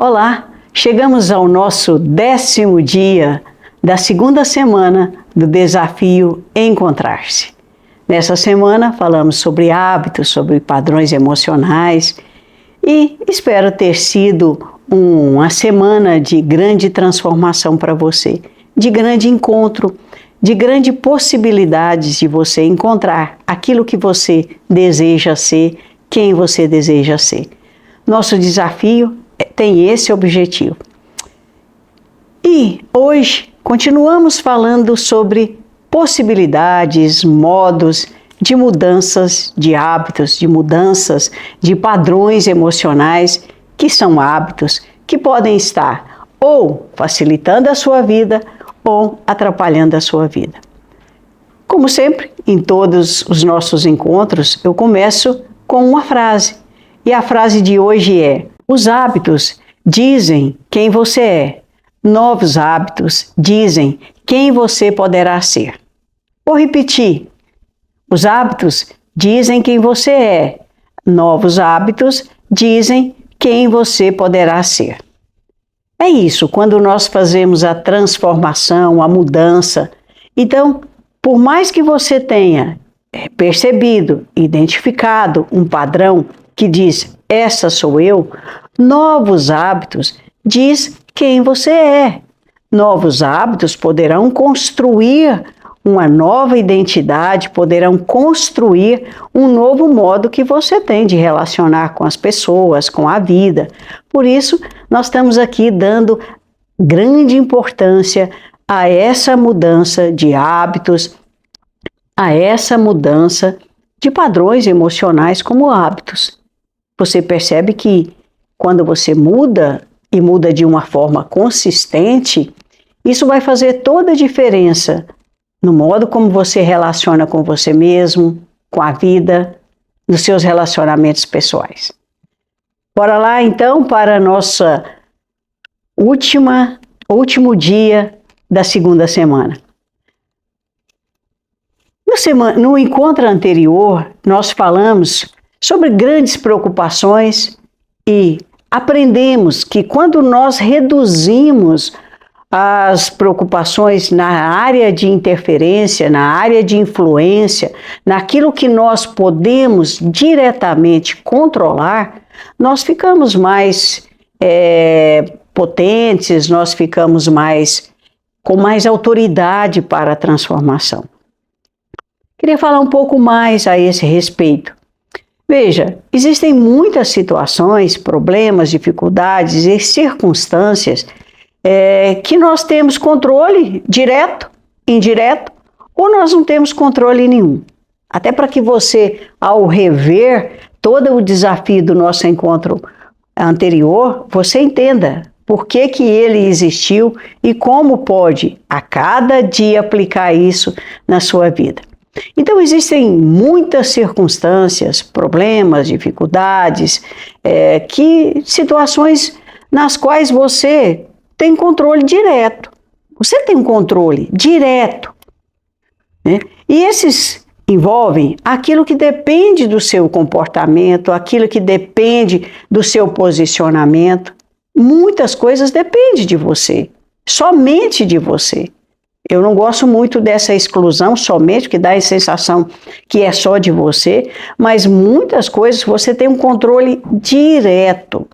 Olá, chegamos ao nosso 10º dia da segunda semana do desafio Encontrar-se. Nessa semana falamos sobre hábitos, sobre padrões emocionais e espero ter sido uma semana de grande transformação para você, de grande encontro, de grande possibilidades de você encontrar aquilo que você deseja ser, quem você deseja ser. Nosso desafio tem esse objetivo. E hoje continuamos falando sobre possibilidades, modos de mudanças de hábitos, de mudanças de padrões emocionais, que são hábitos que podem estar ou facilitando a sua vida ou atrapalhando a sua vida. Como sempre, em todos os nossos encontros, eu começo com uma frase. E a frase de hoje é: os hábitos dizem quem você é. Novos hábitos dizem quem você poderá ser. Vou repetir. Os hábitos dizem quem você é. Novos hábitos dizem quem você poderá ser. É isso, quando nós fazemos a transformação, a mudança. Então, por mais que você tenha percebido, identificado um padrão que diz, essa sou eu, novos hábitos diz quem você é. Novos hábitos poderão construir uma nova identidade, poderão construir um novo modo que você tem de relacionar com as pessoas, com a vida. Por isso, nós estamos aqui dando grande importância a essa mudança de hábitos, a essa mudança de padrões emocionais como hábitos. Você percebe que quando você muda, e muda de uma forma consistente, isso vai fazer toda a diferença no modo como você relaciona com você mesmo, com a vida, nos seus relacionamentos pessoais. Bora lá então para nossa último dia da segunda semana. No encontro anterior, nós falamos sobre grandes preocupações e aprendemos que quando nós reduzimos as preocupações na área de interferência, na área de influência, naquilo que nós podemos diretamente controlar, nós ficamos mais potentes, nós ficamos com mais autoridade para a transformação. Queria falar um pouco mais a esse respeito. Veja, existem muitas situações, problemas, dificuldades e circunstâncias que nós temos controle direto, indireto, ou nós não temos controle nenhum. Até para que você, ao rever todo o desafio do nosso encontro anterior, você entenda por que ele existiu e como pode, a cada dia, aplicar isso na sua vida. Então, existem muitas circunstâncias, problemas, dificuldades, situações nas quais você tem controle direto. Você tem um controle direto, né? E esses envolvem aquilo que depende do seu comportamento, aquilo que depende do seu posicionamento. Muitas coisas dependem de você, somente de você. Eu não gosto muito dessa exclusão somente, que dá a sensação que é só de você, mas muitas coisas você tem um controle direto.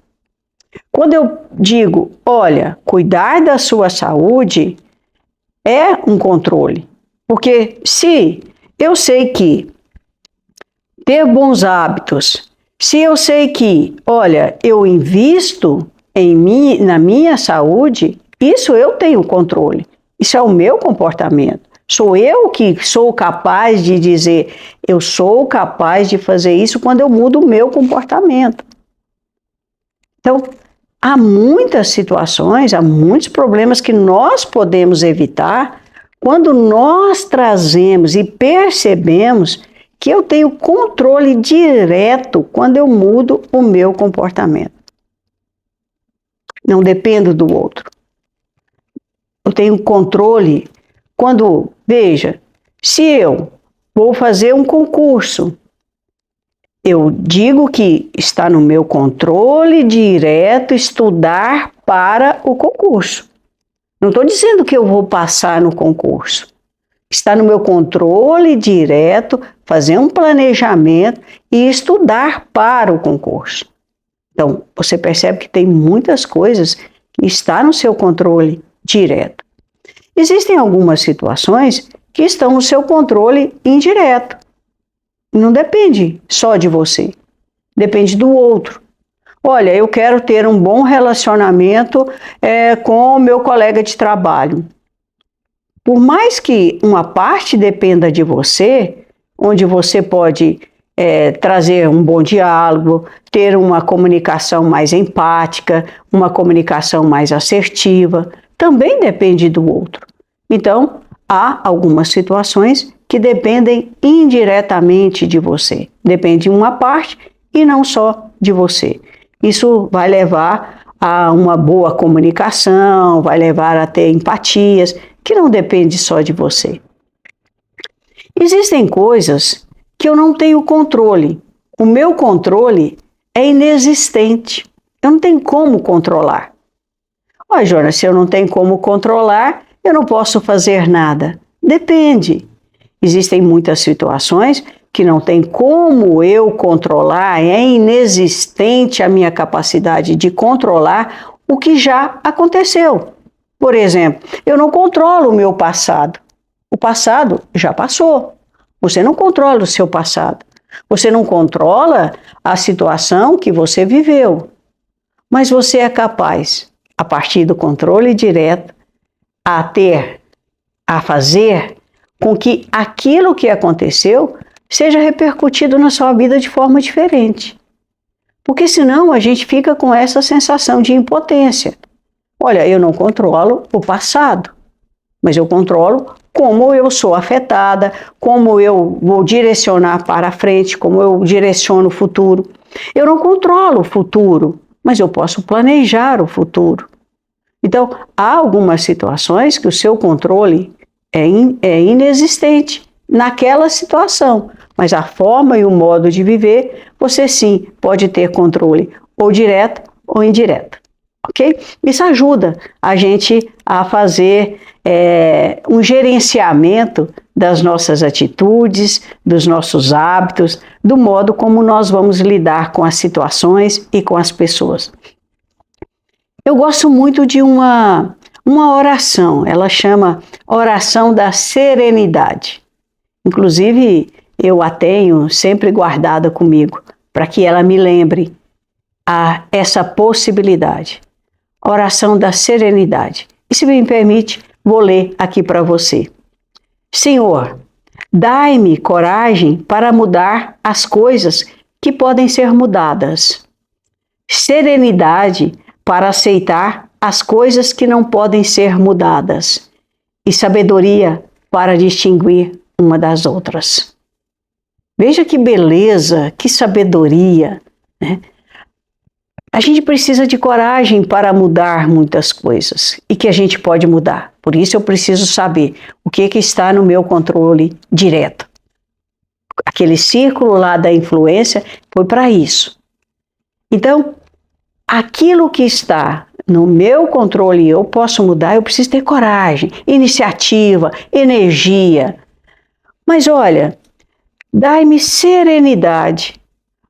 Quando eu digo, olha, cuidar da sua saúde é um controle, porque se eu sei que ter bons hábitos, se eu sei que, olha, eu invisto na minha saúde, isso eu tenho controle. Isso é o meu comportamento. Sou eu que sou capaz de dizer, eu sou capaz de fazer isso quando eu mudo o meu comportamento. Então, há muitas situações, há muitos problemas que nós podemos evitar quando nós trazemos e percebemos que eu tenho controle direto quando eu mudo o meu comportamento. Não dependo do outro. Eu tenho controle quando, veja, se eu vou fazer um concurso Eu digo que está no meu controle direto estudar para o concurso. Não estou dizendo que eu vou passar no concurso. Está no meu controle direto fazer um planejamento e estudar para o concurso. Então, você percebe que tem muitas coisas que estão no seu controle direto. Existem algumas situações que estão no seu controle indireto. Não depende só de você, depende do outro. Olha, eu quero ter um bom relacionamento com o meu colega de trabalho. Por mais que uma parte dependa de você, onde você pode trazer um bom diálogo, ter uma comunicação mais empática, uma comunicação mais assertiva, também depende do outro. Então, há algumas situações que dependem indiretamente de você. Depende de uma parte e não só de você. Isso vai levar a uma boa comunicação, vai levar a ter empatias, que não depende só de você. Existem coisas que eu não tenho controle. O meu controle é inexistente. Eu não tenho como controlar. Olha, Jonas, se eu não tenho como controlar, eu não posso fazer nada. Depende. Existem muitas situações que não tem como eu controlar, é inexistente a minha capacidade de controlar o que já aconteceu. Por exemplo, eu não controlo o meu passado. O passado já passou. Você não controla o seu passado. Você não controla a situação que você viveu. Mas você é capaz, a partir do controle direto, a fazer com que aquilo que aconteceu seja repercutido na sua vida de forma diferente. Porque senão a gente fica com essa sensação de impotência. Olha, eu não controlo o passado, mas eu controlo como eu sou afetada, como eu vou direcionar para frente, como eu direciono o futuro. Eu não controlo o futuro, mas eu posso planejar o futuro. Então, há algumas situações que o seu controle é inexistente naquela situação, mas a forma e o modo de viver, você sim pode ter controle, ou direto ou indireto, ok? Isso ajuda a gente a fazer um gerenciamento das nossas atitudes, dos nossos hábitos, do modo como nós vamos lidar com as situações e com as pessoas. Eu gosto muito de uma oração, ela chama Oração da Serenidade. Inclusive, eu a tenho sempre guardada comigo, para que ela me lembre essa possibilidade. Oração da Serenidade. E se me permite, vou ler aqui para você. Senhor, dai-me coragem para mudar as coisas que podem ser mudadas. Serenidade para aceitar as coisas que não podem ser mudadas. E sabedoria para distinguir uma das outras. Veja que beleza, que sabedoria, né? A gente precisa de coragem para mudar muitas coisas e que a gente pode mudar. Por isso eu preciso saber o que está no meu controle direto. Aquele círculo lá da influência foi para isso. Então, aquilo que está no meu controle e eu posso mudar, eu preciso ter coragem, iniciativa, energia. Mas olha, dai-me serenidade.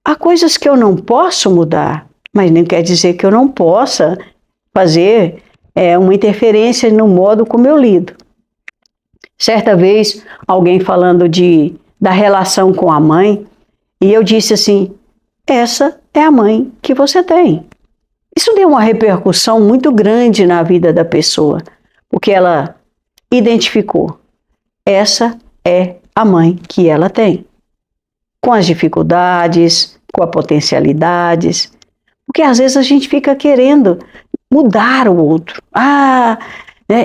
Há coisas que eu não posso mudar, mas não quer dizer que eu não possa fazer uma interferência no modo como eu lido. Certa vez, alguém falando da relação com a mãe, e eu disse assim, essa é a mãe que você tem. Isso deu uma repercussão muito grande na vida da pessoa, porque ela identificou, essa é a mãe que ela tem, com as dificuldades, com as potencialidades, porque às vezes a gente fica querendo mudar o outro,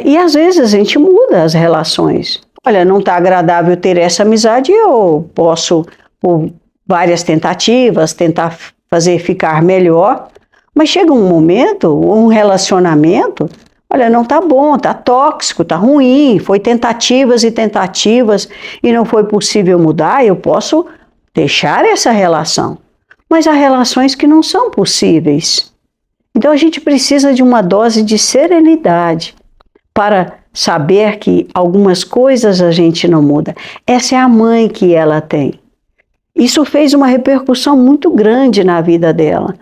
e às vezes a gente muda as relações. Olha, não está agradável ter essa amizade, eu posso, por várias tentativas, tentar fazer ficar melhor, mas chega um momento, um relacionamento, olha, não está bom, está tóxico, está ruim, foi tentativas e tentativas e não foi possível mudar, eu posso deixar essa relação, mas há relações que não são possíveis. Então a gente precisa de uma dose de serenidade para saber que algumas coisas a gente não muda. Essa é a mãe que ela tem. Isso fez uma repercussão muito grande na vida dela,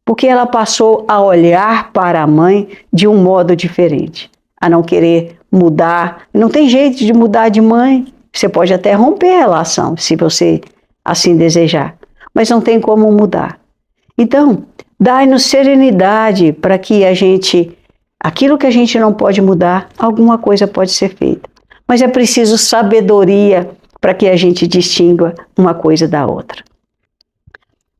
porque ela passou a olhar para a mãe de um modo diferente, a não querer mudar. Não tem jeito de mudar de mãe. Você pode até romper a relação, se você assim desejar, mas não tem como mudar. Então, dai-nos serenidade para que aquilo que a gente não pode mudar, alguma coisa pode ser feita. Mas é preciso sabedoria para que a gente distinga uma coisa da outra.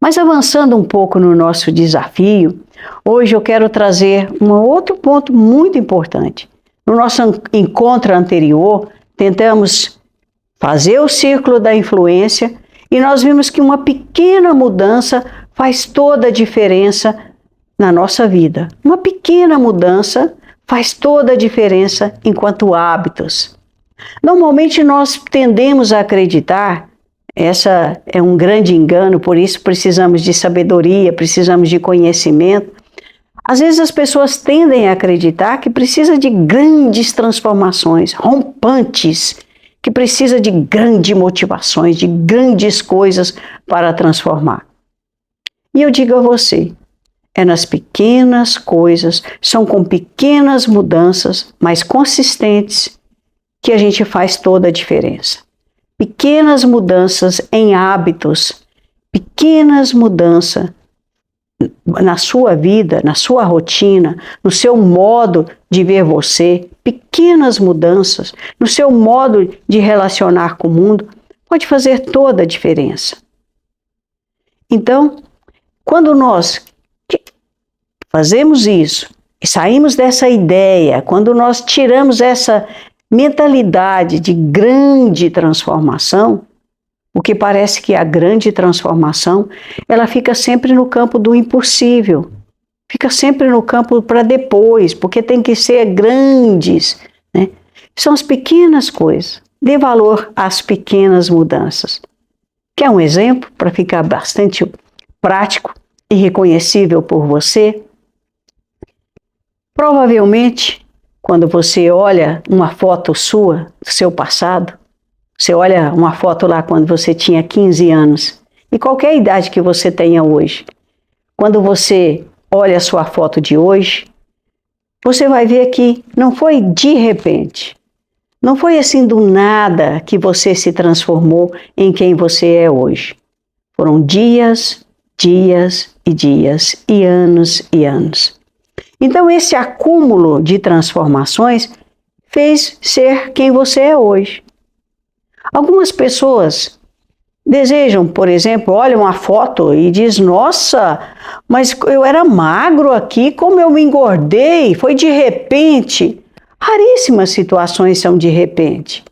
Mas avançando um pouco no nosso desafio, hoje eu quero trazer um outro ponto muito importante. No nosso encontro anterior, tentamos fazer o círculo da influência e nós vimos que uma pequena mudança faz toda a diferença na nossa vida. Uma pequena mudança faz toda a diferença enquanto hábitos. Normalmente nós tendemos a acreditar, essa é um grande engano, por isso precisamos de sabedoria, precisamos de conhecimento. Às vezes as pessoas tendem a acreditar que precisa de grandes transformações, rompantes, que precisa de grandes motivações, de grandes coisas para transformar. E eu digo a você, é nas pequenas coisas, são com pequenas mudanças, mas consistentes, que a gente faz toda a diferença. Pequenas mudanças em hábitos, pequenas mudanças na sua vida, na sua rotina, no seu modo de ver você, pequenas mudanças no seu modo de relacionar com o mundo, pode fazer toda a diferença. Então, quando nós fazemos isso e saímos dessa ideia, quando nós tiramos essa mentalidade de grande transformação, o que parece que a grande transformação, ela fica sempre no campo do impossível, fica sempre no campo para depois, porque tem que ser grandes, né? São as pequenas coisas. Dê valor às pequenas mudanças. Quer um exemplo para ficar bastante prático e reconhecível por você? Provavelmente, quando você olha uma foto sua, do seu passado, você olha uma foto lá quando você tinha 15 anos, e qualquer idade que você tenha hoje, quando você olha a sua foto de hoje, você vai ver que não foi de repente, não foi assim do nada que você se transformou em quem você é hoje. Foram dias, dias e dias, e anos. Então, esse acúmulo de transformações fez ser quem você é hoje. Algumas pessoas desejam, por exemplo, olham uma foto e diz: nossa, mas eu era magro aqui, como eu me engordei, foi de repente. Raríssimas situações são de repente,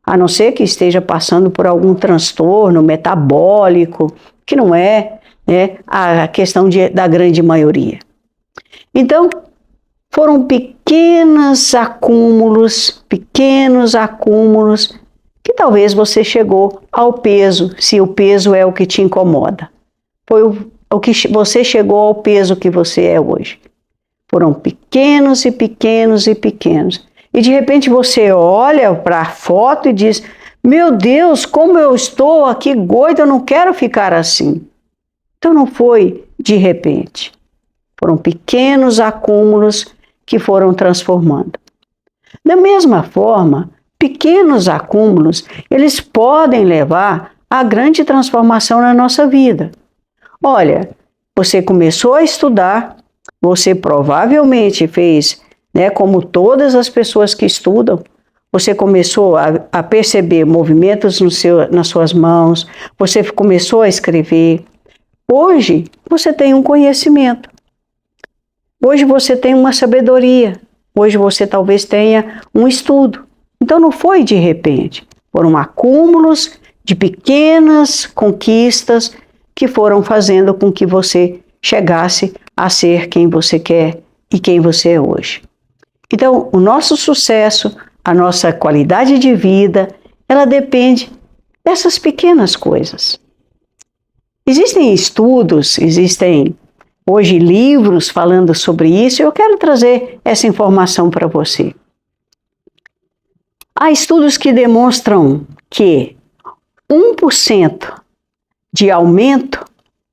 a não ser que esteja passando por algum transtorno metabólico, que não é, a questão da grande maioria. Então, foram pequenos acúmulos, que talvez você chegou ao peso, se o peso é o que te incomoda. Foi o que você chegou ao peso que você é hoje. Foram pequenos. E de repente você olha para a foto e diz: meu Deus, como eu estou aqui gorda, eu não quero ficar assim. Então não foi de repente. Foram pequenos acúmulos que foram transformando. Da mesma forma, pequenos acúmulos, eles podem levar a grande transformação na nossa vida. Olha, você começou a estudar, você provavelmente fez, como todas as pessoas que estudam, você começou a perceber movimentos nas suas mãos, você começou a escrever. Hoje, você tem um conhecimento. Hoje você tem uma sabedoria. Hoje você talvez tenha um estudo. Então não foi de repente. Foram acúmulos de pequenas conquistas que foram fazendo com que você chegasse a ser quem você quer e quem você é hoje. Então, o nosso sucesso, a nossa qualidade de vida, ela depende dessas pequenas coisas. Existem estudos, existem hoje livros falando sobre isso, e eu quero trazer essa informação para você. Há estudos que demonstram que 1% de aumento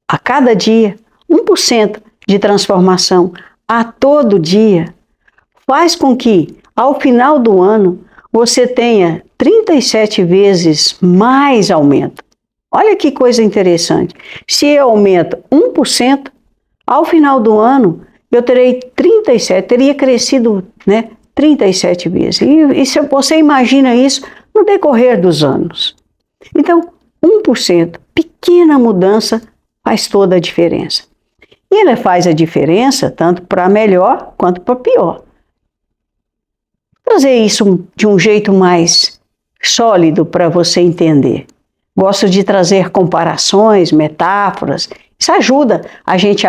a cada dia, 1% de transformação a todo dia, faz com que, ao final do ano, você tenha 37 vezes mais aumento. Olha que coisa interessante. Se eu aumento 1%, ao final do ano, eu terei 37, teria crescido, 37 vezes. E se você imagina isso no decorrer dos anos. Então, 1%, pequena mudança, faz toda a diferença. E ela faz a diferença tanto para melhor quanto para pior. Vou trazer isso de um jeito mais sólido para você entender. Gosto de trazer comparações, metáforas. Isso ajuda a gente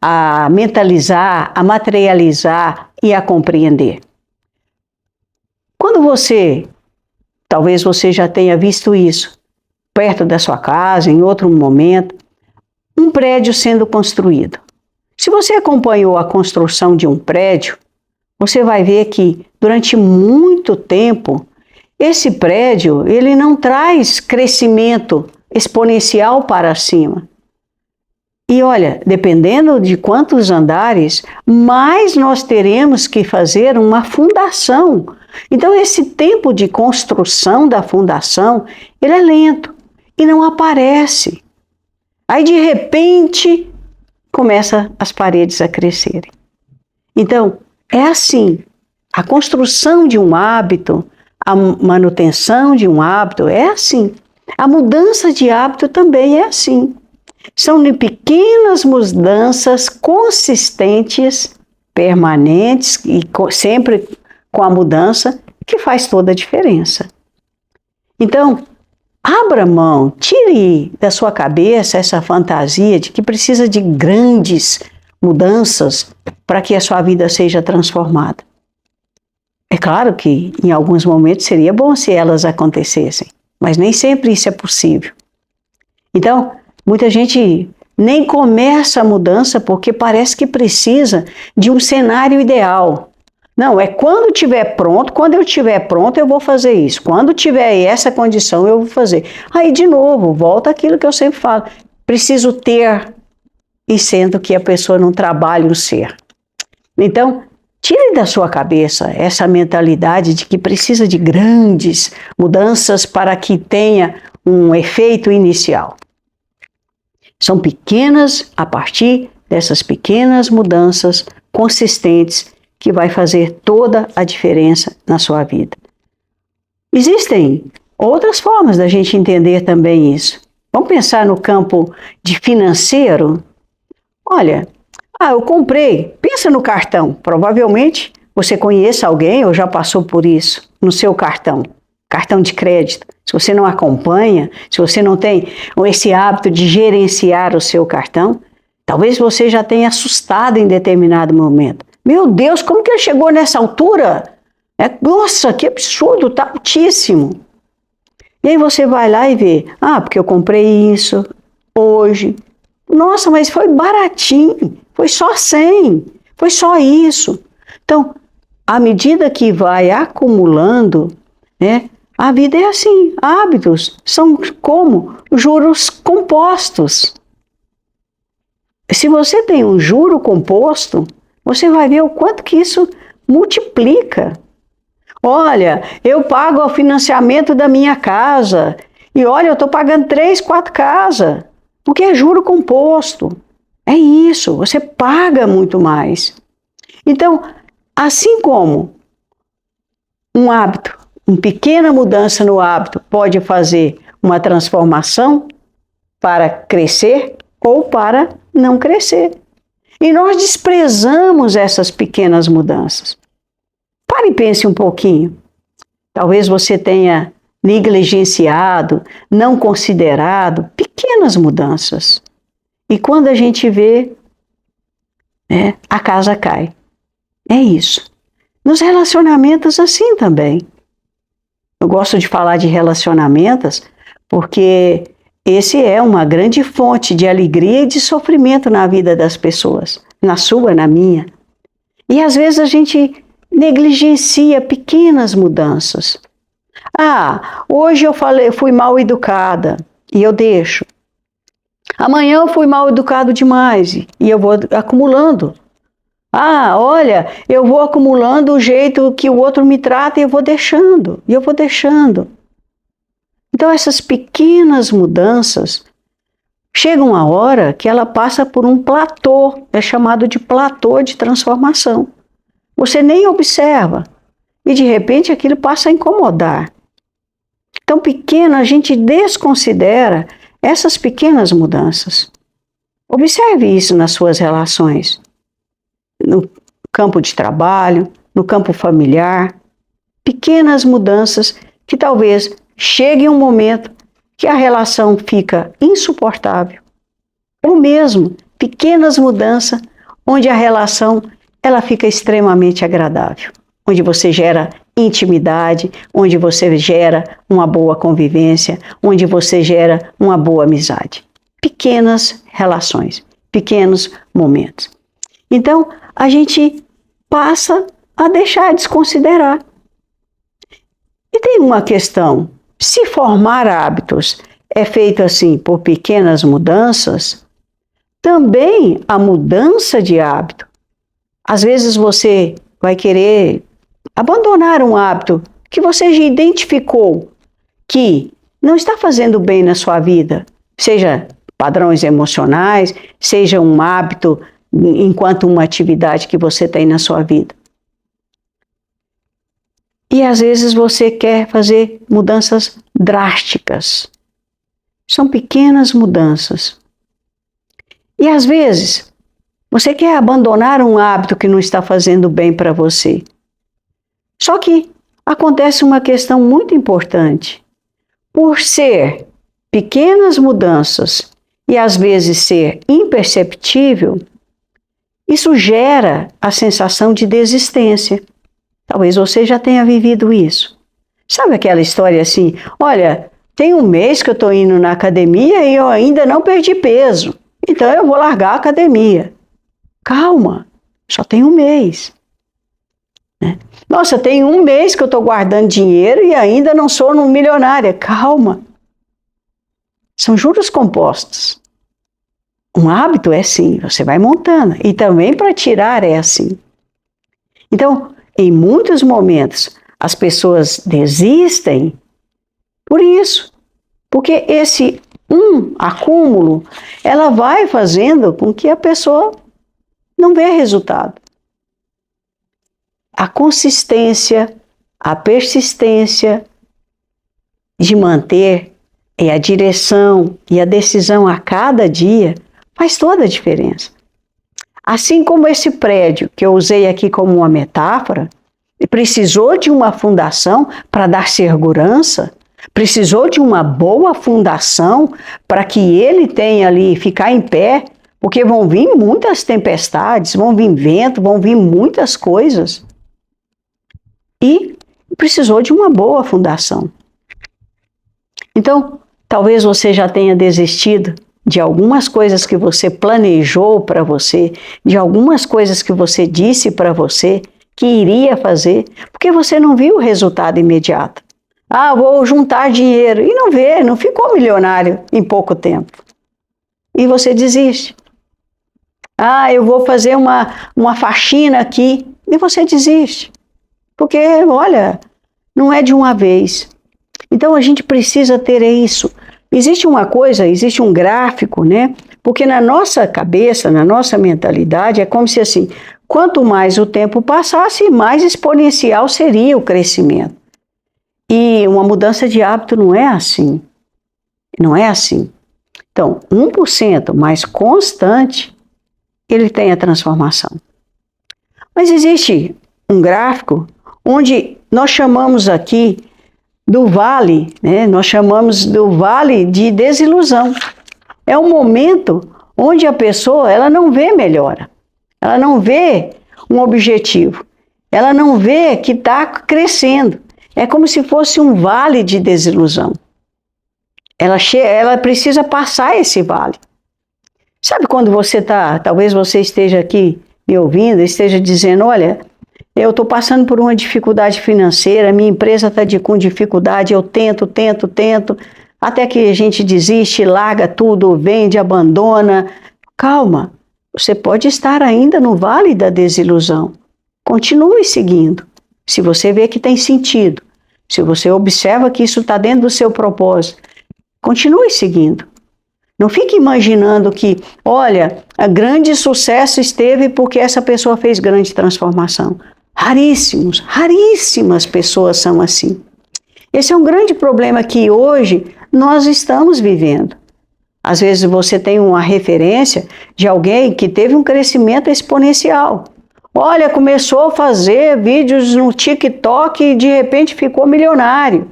a mentalizar, a materializar e a compreender. Quando talvez você já tenha visto isso, perto da sua casa, em outro momento, um prédio sendo construído. Se você acompanhou a construção de um prédio, você vai ver que durante muito tempo, esse prédio ele não traz crescimento exponencial para cima. E olha, dependendo de quantos andares, mais nós teremos que fazer uma fundação. Então, esse tempo de construção da fundação, ele é lento e não aparece. Aí, de repente, começa as paredes a crescerem. Então, é assim. A construção de um hábito, a manutenção de um hábito é assim. A mudança de hábito também é assim. São pequenas mudanças consistentes, permanentes e sempre com a mudança que faz toda a diferença. Então, abra mão, tire da sua cabeça essa fantasia de que precisa de grandes mudanças para que a sua vida seja transformada. É claro que em alguns momentos seria bom se elas acontecessem, mas nem sempre isso é possível. Então, muita gente nem começa a mudança porque parece que precisa de um cenário ideal. Não, é quando eu estiver pronto eu vou fazer isso. Quando tiver essa condição eu vou fazer. Aí de novo, volta aquilo que eu sempre falo. Preciso ter, e sendo que a pessoa não trabalha o ser. Então, tire da sua cabeça essa mentalidade de que precisa de grandes mudanças para que tenha um efeito inicial. São pequenas, a partir dessas pequenas mudanças consistentes, que vai fazer toda a diferença na sua vida. Existem outras formas da gente entender também isso. Vamos pensar no campo de financeiro? Olha, eu comprei, pensa no cartão. Provavelmente você conhece alguém ou já passou por isso no seu cartão de crédito. Se você não acompanha, se você não tem esse hábito de gerenciar o seu cartão, talvez você já tenha assustado em determinado momento. Meu Deus, como que ele chegou nessa altura? Nossa, que absurdo, está altíssimo. E aí você vai lá e vê, porque eu comprei isso hoje. Nossa, mas foi baratinho, foi só 100, foi só isso. Então, à medida que vai acumulando, a vida é assim, hábitos são como juros compostos. Se você tem um juro composto, você vai ver o quanto que isso multiplica. Olha, eu pago o financiamento da minha casa e olha, eu estou pagando 3, 4 casas, porque é juro composto. É isso, você paga muito mais. Então, assim como um hábito, uma pequena mudança no hábito pode fazer uma transformação para crescer ou para não crescer. E nós desprezamos essas pequenas mudanças. Pare e pense um pouquinho. Talvez você tenha negligenciado, não considerado pequenas mudanças. E quando a gente vê, a casa cai. É isso. Nos relacionamentos assim também. Eu gosto de falar de relacionamentos porque esse é uma grande fonte de alegria e de sofrimento na vida das pessoas, na sua, na minha. E às vezes a gente negligencia pequenas mudanças. Ah, hoje fui mal educada e eu deixo. Amanhã eu fui mal educado demais e eu vou acumulando. Ah, olha, eu vou acumulando o jeito que o outro me trata e eu vou deixando, e eu vou deixando. Então essas pequenas mudanças, chega uma hora que ela passa por um platô, é chamado de platô de transformação. Você nem observa e de repente aquilo passa a incomodar. Então pequeno, a gente desconsidera essas pequenas mudanças. Observe isso nas suas relações. No campo de trabalho, no campo familiar, pequenas mudanças que talvez chegue um momento que a relação fica insuportável, ou mesmo pequenas mudanças onde a relação ela fica extremamente agradável, onde você gera intimidade, onde você gera uma boa convivência, onde você gera uma boa amizade. Pequenas relações, pequenos momentos. Então, a gente passa a deixar de desconsiderar. E tem uma questão, se formar hábitos é feito assim por pequenas mudanças, também a mudança de hábito. Às vezes você vai querer abandonar um hábito que você já identificou que não está fazendo bem na sua vida, seja padrões emocionais, seja um hábito enquanto uma atividade que você tem na sua vida. E às vezes você quer fazer mudanças drásticas. São pequenas mudanças. E às vezes você quer abandonar um hábito que não está fazendo bem para você. Só que acontece uma questão muito importante. Por ser pequenas mudanças e às vezes ser imperceptível, isso gera a sensação de desistência. Talvez você já tenha vivido isso. Sabe aquela história assim, olha, tem um mês que eu estou indo na academia e eu ainda não perdi peso, então eu vou largar a academia. Calma, só tem um mês. Nossa, tem um mês que eu estou guardando dinheiro e ainda não sou milionária. Calma. São juros compostos. Um hábito é assim, você vai montando. E também para tirar é assim. Então, em muitos momentos, as pessoas desistem por isso. Porque esse acúmulo, ela vai fazendo com que a pessoa não vê resultado. A consistência, a persistência de manter e a direção e a decisão a cada dia faz toda a diferença. Assim como esse prédio que eu usei aqui como uma metáfora, precisou de uma fundação para dar segurança, precisou de uma boa fundação para que ele tenha ali, ficar em pé, porque vão vir muitas tempestades, vão vir vento, vão vir muitas coisas. E precisou de uma boa fundação. Então, talvez você já tenha desistido de algumas coisas que você planejou para você, de algumas coisas que você disse para você que iria fazer, porque você não viu o resultado imediato. Ah, vou juntar dinheiro. E não vê, não ficou milionário em pouco tempo. E você desiste. Ah, eu vou fazer uma faxina aqui. E você desiste. Porque, olha, não é de uma vez. Então a gente precisa ter isso. Existe uma coisa, existe um gráfico, né? Porque na nossa cabeça, na nossa mentalidade, é como se assim, quanto mais o tempo passasse, mais exponencial seria o crescimento. E uma mudança de hábito não é assim. Não é assim. Então, 1% mais constante, ele tem a transformação. Mas existe um gráfico onde nós chamamos aqui do vale, né? Nós chamamos do vale de desilusão. É um momento onde a pessoa ela não vê melhora, ela não vê um objetivo, ela não vê que está crescendo. É como se fosse um vale de desilusão. ela precisa passar esse vale. Sabe quando talvez você esteja aqui me ouvindo, esteja dizendo, olha, eu estou passando por uma dificuldade financeira, minha empresa está com dificuldade, eu tento, até que a gente desiste, larga tudo, vende, abandona. Calma, você pode estar ainda no vale da desilusão. Continue seguindo. Se você vê que tem sentido, se você observa que isso está dentro do seu propósito, continue seguindo. Não fique imaginando que, olha, a grande sucesso esteve porque essa pessoa fez grande transformação. Raríssimas pessoas são assim. Esse é um grande problema que hoje nós estamos vivendo. Às vezes você tem uma referência de alguém que teve um crescimento exponencial. Olha, começou a fazer vídeos no TikTok e de repente ficou milionário.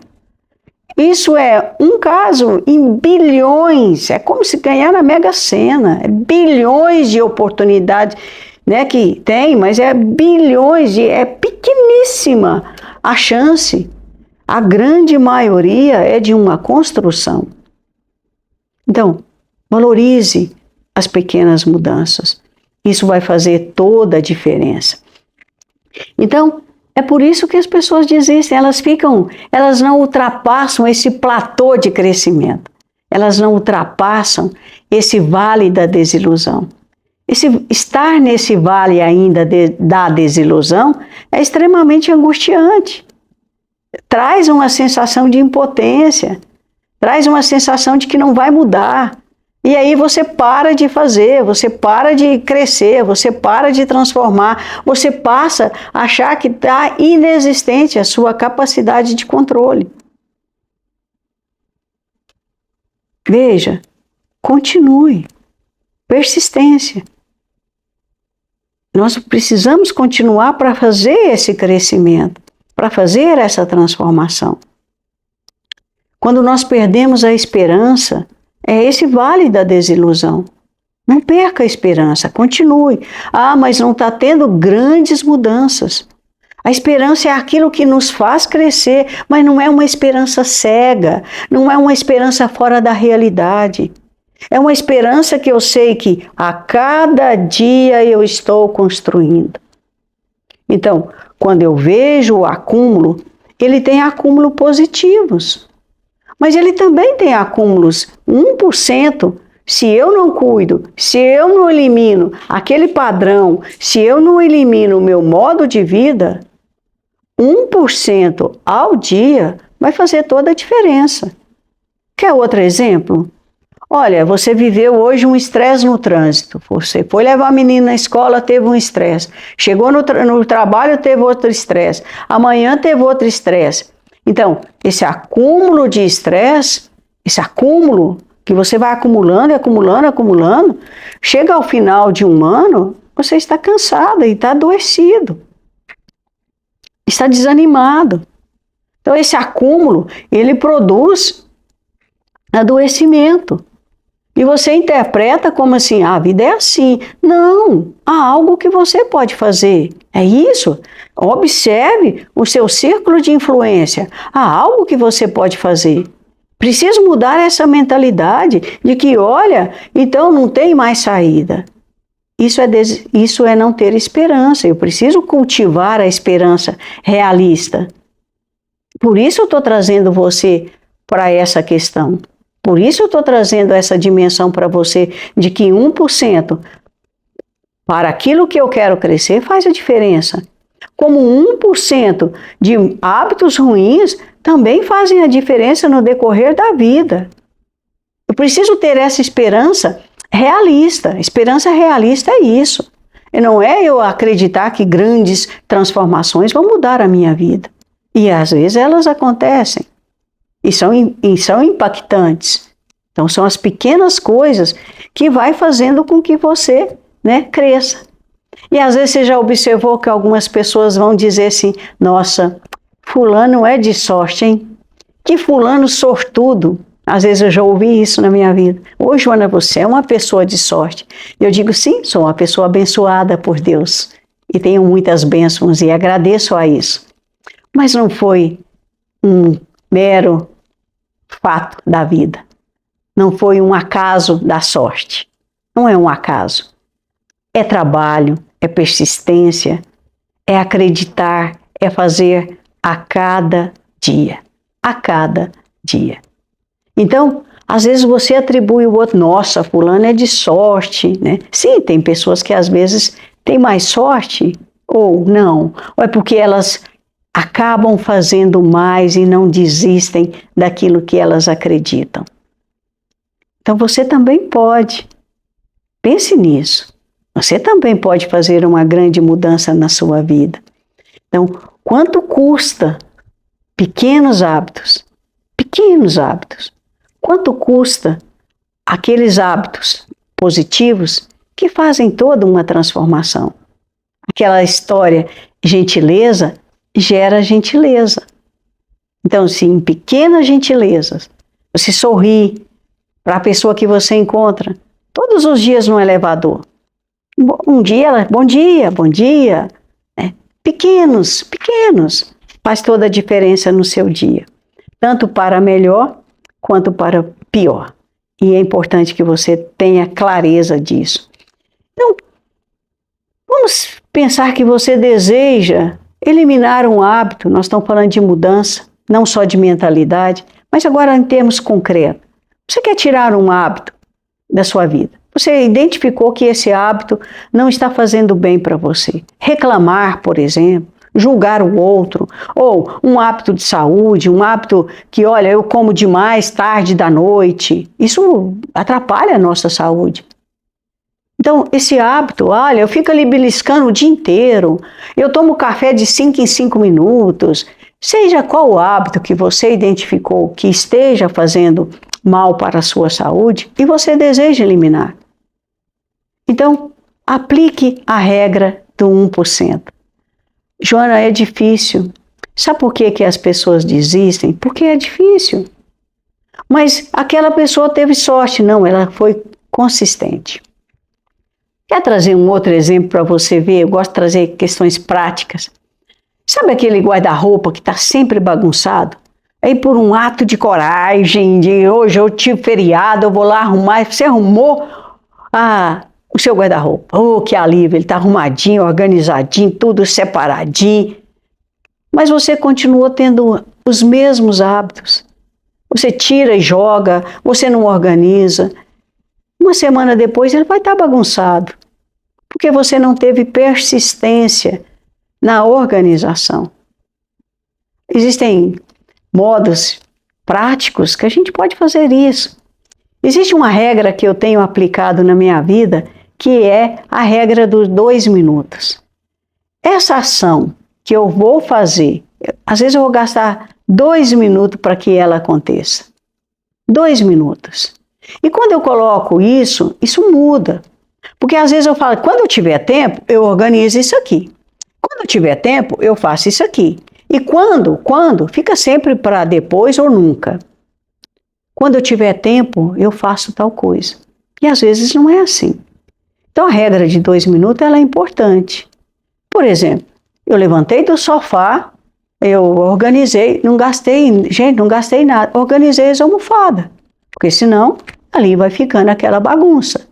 Isso é um caso em bilhões, é como se ganhar na Mega Sena, é bilhões de oportunidades, né, que tem, mas é bilhões, é pequeníssima a chance. A grande maioria é de uma construção. Então, valorize as pequenas mudanças. Isso vai fazer toda a diferença. Então, é por isso que as pessoas desistem, elas não ultrapassam esse platô de crescimento. Elas não ultrapassam esse vale da desilusão. Estar nesse vale ainda da desilusão é extremamente angustiante. Traz uma sensação de impotência, traz uma sensação de que não vai mudar. E aí você para de fazer, você para de crescer, você para de transformar, você passa a achar que está inexistente a sua capacidade de controle. Veja, continue, persistência. Nós precisamos continuar para fazer esse crescimento, para fazer essa transformação. Quando nós perdemos a esperança, é esse vale da desilusão. Não perca a esperança, continue. Ah, mas não está tendo grandes mudanças. A esperança é aquilo que nos faz crescer, mas não é uma esperança cega, não é uma esperança fora da realidade. É uma esperança que eu sei que a cada dia eu estou construindo. Então, quando eu vejo o acúmulo, ele tem acúmulos positivos. Mas ele também tem acúmulos 1%, se eu não cuido, se eu não elimino aquele padrão, se eu não elimino o meu modo de vida, 1% ao dia vai fazer toda a diferença. Quer outro exemplo? Olha, você viveu hoje um estresse no trânsito, você foi levar a menina na escola, teve um estresse, chegou no trabalho, teve outro estresse, amanhã teve outro estresse. Então, esse acúmulo de estresse, esse acúmulo que você vai acumulando, chega ao final de um ano, você está cansado e está adoecido, está desanimado. Então, esse acúmulo, ele produz adoecimento. E você interpreta como assim, a vida é assim. Não, há algo que você pode fazer. É isso. Observe o seu círculo de influência. Há algo que você pode fazer. Preciso mudar essa mentalidade de que, olha, então não tem mais saída. Isso é não ter esperança. Eu preciso cultivar a esperança realista. Por isso eu estou trazendo você para essa questão. Por isso eu estou trazendo essa dimensão para você de que 1% para aquilo que eu quero crescer faz a diferença. Como 1% de hábitos ruins também fazem a diferença no decorrer da vida. Eu preciso ter essa esperança realista. Esperança realista é isso. E não é eu acreditar que grandes transformações vão mudar a minha vida. E às vezes elas acontecem. E são impactantes. Então, são as pequenas coisas que vai fazendo com que você, cresça. E às vezes você já observou que algumas pessoas vão dizer assim, nossa, fulano é de sorte, hein? Que fulano sortudo. Às vezes eu já ouvi isso na minha vida. Ô, Joana, você é uma pessoa de sorte. Eu digo, sim, sou uma pessoa abençoada por Deus. E tenho muitas bênçãos e agradeço a isso. Mas não foi um mero fato da vida. não foi um acaso da sorte. Não é um acaso. É trabalho, é persistência, é acreditar, é fazer a cada dia. A cada dia. Então, às vezes você atribui o outro, nossa, fulano é de sorte, né? Sim, tem pessoas que às vezes têm mais sorte, ou não. Ou é porque elas acabam fazendo mais e não desistem daquilo que elas acreditam. Então você também pode. Pense nisso. Você também pode fazer uma grande mudança na sua vida. Então, quanto custa pequenos hábitos? Pequenos hábitos. Quanto custa aqueles hábitos positivos que fazem toda uma transformação? Aquela história, gentileza gera gentileza. Então, se em pequenas gentilezas você sorri para a pessoa que você encontra todos os dias no elevador, um dia ela, bom dia, bom dia, né? Pequenos, faz toda a diferença no seu dia, tanto para melhor quanto para pior. E é importante que você tenha clareza disso. Então, vamos pensar que você deseja eliminar um hábito. Nós estamos falando de mudança, não só de mentalidade, mas agora em termos concretos. Você quer tirar um hábito da sua vida. Você identificou que esse hábito não está fazendo bem para você. Reclamar, por exemplo, julgar o outro, ou um hábito de saúde, um hábito que, olha, eu como demais tarde da noite. Isso atrapalha a nossa saúde. Então, esse hábito, olha, eu fico ali beliscando o dia inteiro, eu tomo café de 5 em 5 minutos, seja qual o hábito que você identificou que esteja fazendo mal para a sua saúde e você deseja eliminar. Então, aplique a regra do 1%. Joana, é difícil. Sabe por que as pessoas desistem? Porque é difícil. Mas aquela pessoa teve sorte. Não, ela foi consistente. Quer trazer um outro exemplo para você ver? Eu gosto de trazer questões práticas. Sabe aquele guarda-roupa que está sempre bagunçado? Aí por um ato de coragem, de hoje eu tive feriado, eu vou lá arrumar. Você arrumou o seu guarda-roupa. Oh, que alívio, ele está arrumadinho, organizadinho, tudo separadinho. Mas você continua tendo os mesmos hábitos. Você tira e joga, você não organiza. Uma semana depois ele vai estar bagunçado, porque você não teve persistência na organização. Existem modos práticos que a gente pode fazer isso. Existe uma regra que eu tenho aplicado na minha vida, que é a regra dos 2 minutos. Essa ação que eu vou fazer, às vezes eu vou gastar 2 minutos para que ela aconteça. 2 minutos. E quando eu coloco isso muda. Porque às vezes eu falo, quando eu tiver tempo, eu organizo isso aqui. Quando eu tiver tempo, eu faço isso aqui. E quando, fica sempre para depois ou nunca. Quando eu tiver tempo, eu faço tal coisa. E às vezes não é assim. Então a regra de 2 minutos ela é importante. Por exemplo, eu levantei do sofá, eu organizei, não gastei nada, organizei as almofadas. Porque senão, ali vai ficando aquela bagunça.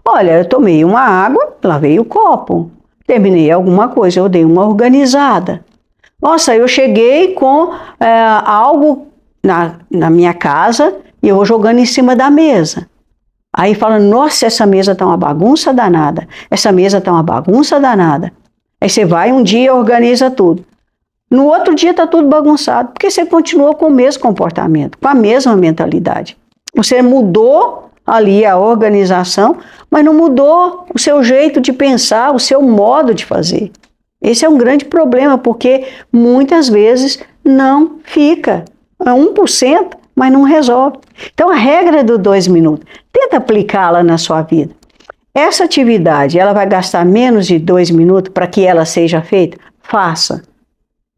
Olha, eu tomei uma água, lavei o copo, terminei alguma coisa, eu dei uma organizada. Nossa, eu cheguei com algo na minha casa e eu vou jogando em cima da mesa. Aí falando, nossa, essa mesa tá uma bagunça danada, essa mesa tá uma bagunça danada. Aí você vai um dia e organiza tudo. No outro dia tá tudo bagunçado, porque você continuou com o mesmo comportamento, com a mesma mentalidade. Você mudou ali a organização, mas não mudou o seu jeito de pensar, o seu modo de fazer. Esse é um grande problema, porque muitas vezes não fica. É 1%, mas não resolve. Então, a regra do 2 minutos, tenta aplicá-la na sua vida. Essa atividade, ela vai gastar menos de 2 minutos para que ela seja feita? Faça.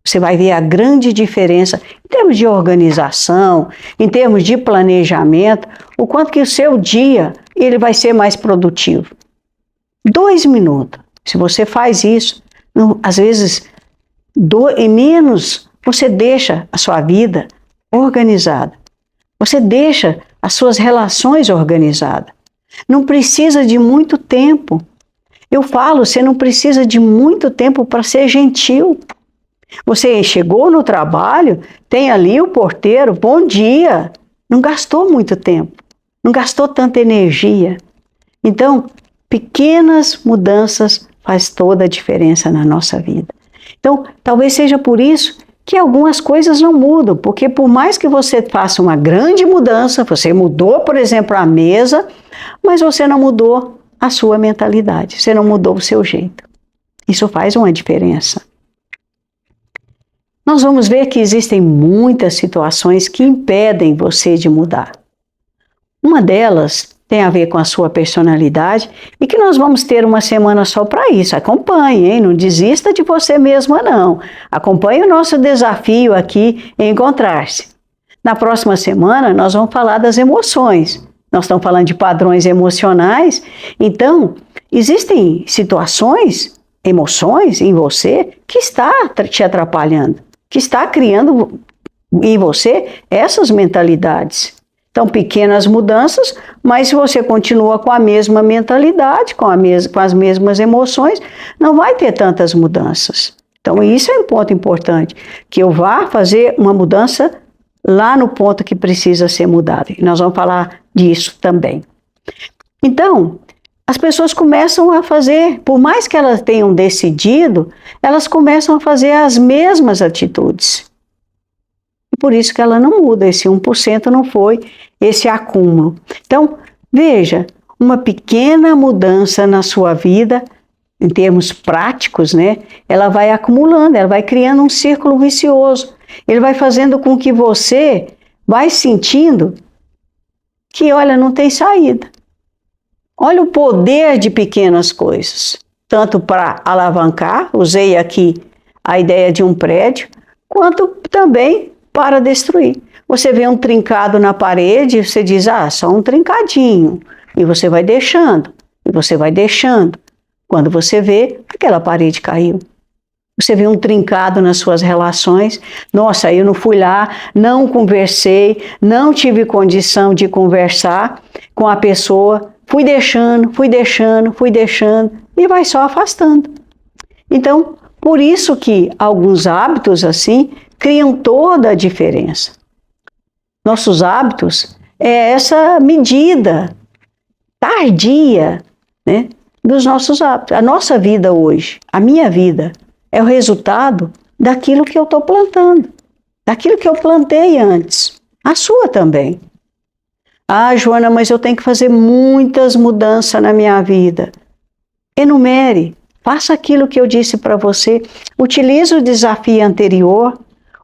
Você vai ver a grande diferença em termos de organização, em termos de planejamento, o quanto que o seu dia ele vai ser mais produtivo. 2 minutos. Se você faz isso, às vezes, em menos, você deixa a sua vida organizada. Você deixa as suas relações organizadas. Não precisa de muito tempo. Eu falo, você não precisa de muito tempo para ser gentil. Você chegou no trabalho, tem ali o porteiro, bom dia. Não gastou muito tempo, não gastou tanta energia. Então, pequenas mudanças faz toda a diferença na nossa vida. Então, talvez seja por isso que algumas coisas não mudam, porque por mais que você faça uma grande mudança, você mudou, por exemplo, a mesa, mas você não mudou a sua mentalidade, você não mudou o seu jeito. Isso faz uma diferença. Nós vamos ver que existem muitas situações que impedem você de mudar. Uma delas tem a ver com a sua personalidade e que nós vamos ter uma semana só para isso. Acompanhe, hein? Não desista de você mesma, não. Acompanhe o nosso desafio aqui em Encontrar-se. Na próxima semana, nós vamos falar das emoções. Nós estamos falando de padrões emocionais. Então, existem situações, emoções em você que está te atrapalhando, que está criando em você essas mentalidades. Então, pequenas mudanças, mas se você continua com a mesma mentalidade, com as mesmas emoções, não vai ter tantas mudanças. Então, isso é um ponto importante, que eu vá fazer uma mudança lá no ponto que precisa ser mudado. E nós vamos falar disso também. Então, as pessoas começam a fazer, por mais que elas tenham decidido, elas começam a fazer as mesmas atitudes. Por isso que ela não muda, esse 1% não foi esse acúmulo. Então, veja, uma pequena mudança na sua vida, em termos práticos, né? Ela vai acumulando, ela vai criando um círculo vicioso. Ele vai fazendo com que você vai sentindo que, olha, não tem saída. Olha o poder de pequenas coisas, tanto para alavancar, usei aqui a ideia de um prédio, quanto também para destruir. Você vê um trincado na parede, você diz, só um trincadinho. E você vai deixando, e você vai deixando. Quando você vê, aquela parede caiu. Você vê um trincado nas suas relações. Nossa, eu não fui lá, não conversei, não tive condição de conversar com a pessoa. Fui deixando, e vai só afastando. Então, por isso que alguns hábitos assim criam toda a diferença. Nossos hábitos é essa medida tardia, né, dos nossos hábitos. A nossa vida hoje, a minha vida, é o resultado daquilo que eu estou plantando, daquilo que eu plantei antes. A sua também. Joana, mas eu tenho que fazer muitas mudanças na minha vida. Enumere, faça aquilo que eu disse para você. Utilize o desafio anterior.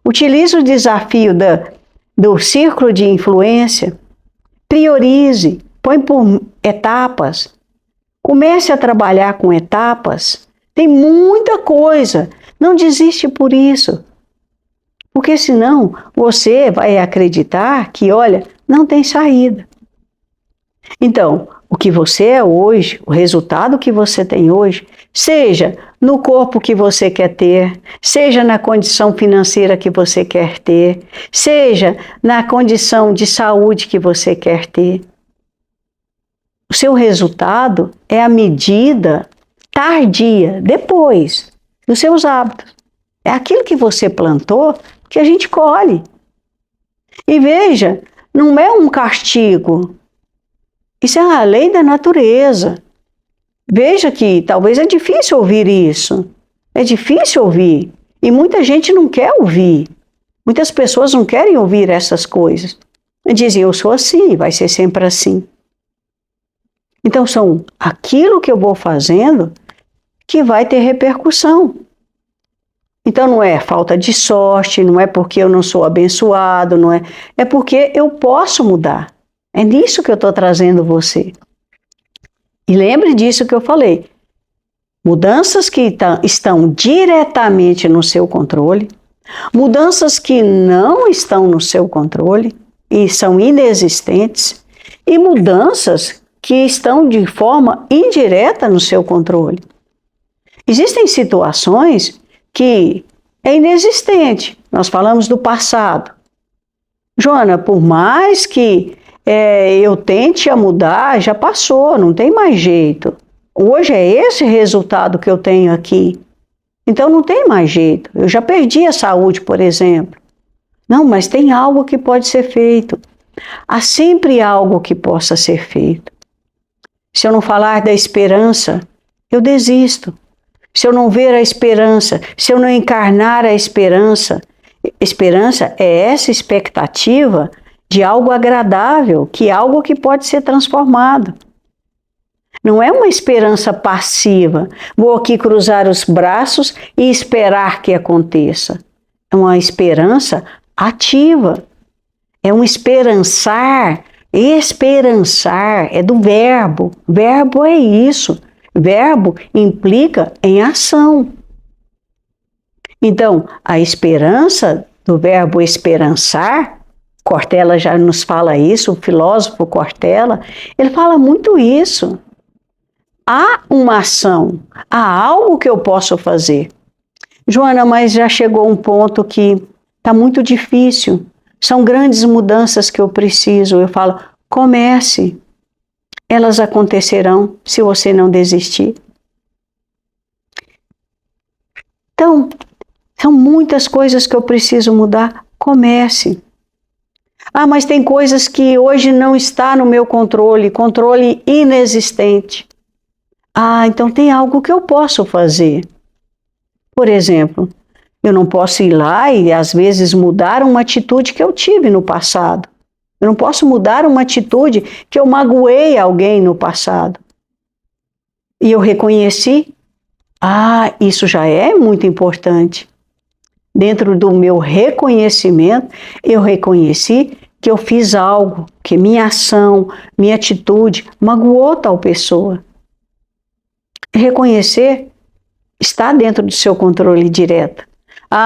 Utilize o desafio do círculo de influência. Priorize, põe por etapas. Comece a trabalhar com etapas. Tem muita coisa. Não desiste por isso. Porque senão você vai acreditar que, olha, não tem saída. Então, o que você é hoje, o resultado que você tem hoje, seja no corpo que você quer ter, seja na condição financeira que você quer ter, seja na condição de saúde que você quer ter. O seu resultado é a medida tardia, depois, dos seus hábitos. É aquilo que você plantou que a gente colhe. E veja, não é um castigo. Isso é a lei da natureza. Veja que talvez é difícil ouvir isso. É difícil ouvir. E muita gente não quer ouvir. Muitas pessoas não querem ouvir essas coisas. Dizem, eu sou assim, vai ser sempre assim. Então, são aquilo que eu vou fazendo que vai ter repercussão. Então, não é falta de sorte, não é porque eu não sou abençoado, não é. É porque eu posso mudar. É nisso que eu estou trazendo você. E lembre disso que eu falei. Mudanças que estão diretamente no seu controle, mudanças que não estão no seu controle e são inexistentes, e mudanças que estão de forma indireta no seu controle. Existem situações que é inexistente. Nós falamos do passado. Joana, por mais que eu tente a mudar, já passou, não tem mais jeito. Hoje é esse resultado que eu tenho aqui. Então não tem mais jeito. Eu já perdi a saúde, por exemplo. Não, mas tem algo que pode ser feito. Há sempre algo que possa ser feito. Se eu não falar da esperança, eu desisto. Se eu não ver a esperança, se eu não encarnar a esperança, esperança é essa expectativa de algo agradável, que é algo que pode ser transformado. Não é uma esperança passiva, vou aqui cruzar os braços e esperar que aconteça. É uma esperança ativa, é um esperançar, é do verbo. Verbo é isso, verbo implica em ação. Então, a esperança do verbo esperançar, Cortella já nos fala isso, o filósofo Cortella, ele fala muito isso. Há uma ação, há algo que eu posso fazer. Joana, mas já chegou um ponto que está muito difícil, são grandes mudanças que eu preciso. Eu falo, comece, elas acontecerão se você não desistir. Então, são muitas coisas que eu preciso mudar, comece. Ah, mas tem coisas que hoje não está no meu controle inexistente. Ah, então tem algo que eu posso fazer. Por exemplo, eu não posso ir lá e às vezes mudar uma atitude que eu tive no passado. Eu não posso mudar uma atitude que eu magoei alguém no passado. E eu reconheci, isso já é muito importante. Dentro do meu reconhecimento, eu reconheci que eu fiz algo, que minha ação, minha atitude magoou tal pessoa. Reconhecer está dentro do seu controle direto.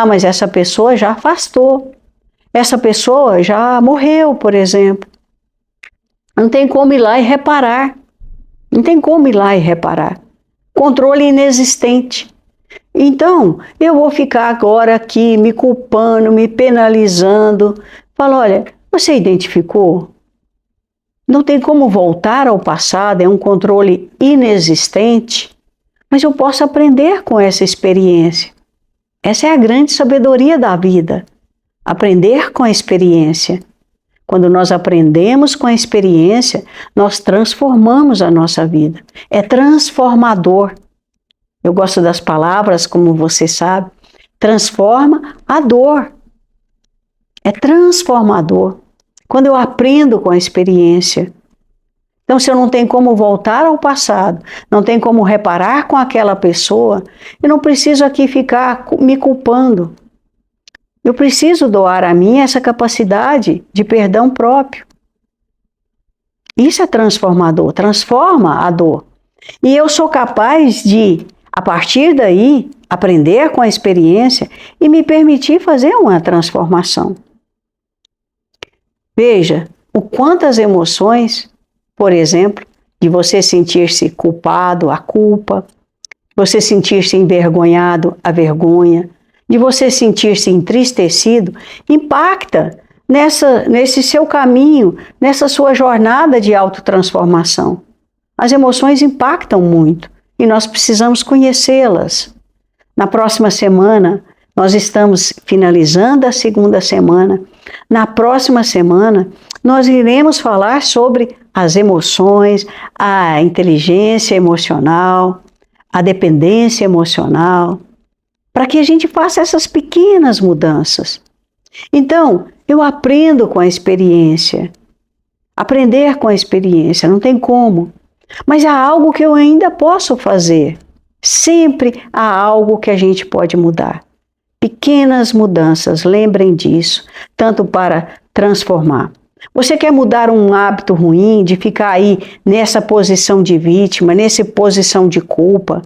Mas essa pessoa já afastou. Essa pessoa já morreu, por exemplo. Não tem como ir lá e reparar. Controle inexistente. Então, eu vou ficar agora aqui me culpando, me penalizando. Falo, olha, você identificou? Não tem como voltar ao passado, é um controle inexistente, mas eu posso aprender com essa experiência. Essa é a grande sabedoria da vida, aprender com a experiência. Quando nós aprendemos com a experiência, nós transformamos a nossa vida. É transformador. Eu gosto das palavras, como você sabe, transforma a dor. É transformador. Quando eu aprendo com a experiência. Então, se eu não tenho como voltar ao passado, não tenho como reparar com aquela pessoa, eu não preciso aqui ficar me culpando. Eu preciso doar a mim essa capacidade de perdão próprio. Isso é transformador, transforma a dor. E eu sou capaz de, a partir daí, aprender com a experiência e me permitir fazer uma transformação. Veja o quantas emoções, por exemplo, de você sentir-se culpado, a culpa, você sentir-se envergonhado, a vergonha, de você sentir-se entristecido, impacta nesse seu caminho, nessa sua jornada de autotransformação. As emoções impactam muito e nós precisamos conhecê-las. Na próxima semana, nós estamos finalizando a segunda semana. Na próxima semana, nós iremos falar sobre as emoções, a inteligência emocional, a dependência emocional, para que a gente faça essas pequenas mudanças. Então, eu aprendo com a experiência. Aprender com a experiência, não tem como. Mas há algo que eu ainda posso fazer. Sempre há algo que a gente pode mudar. Pequenas mudanças, lembrem disso, tanto para transformar. Você quer mudar um hábito ruim, de ficar aí nessa posição de vítima, nessa posição de culpa?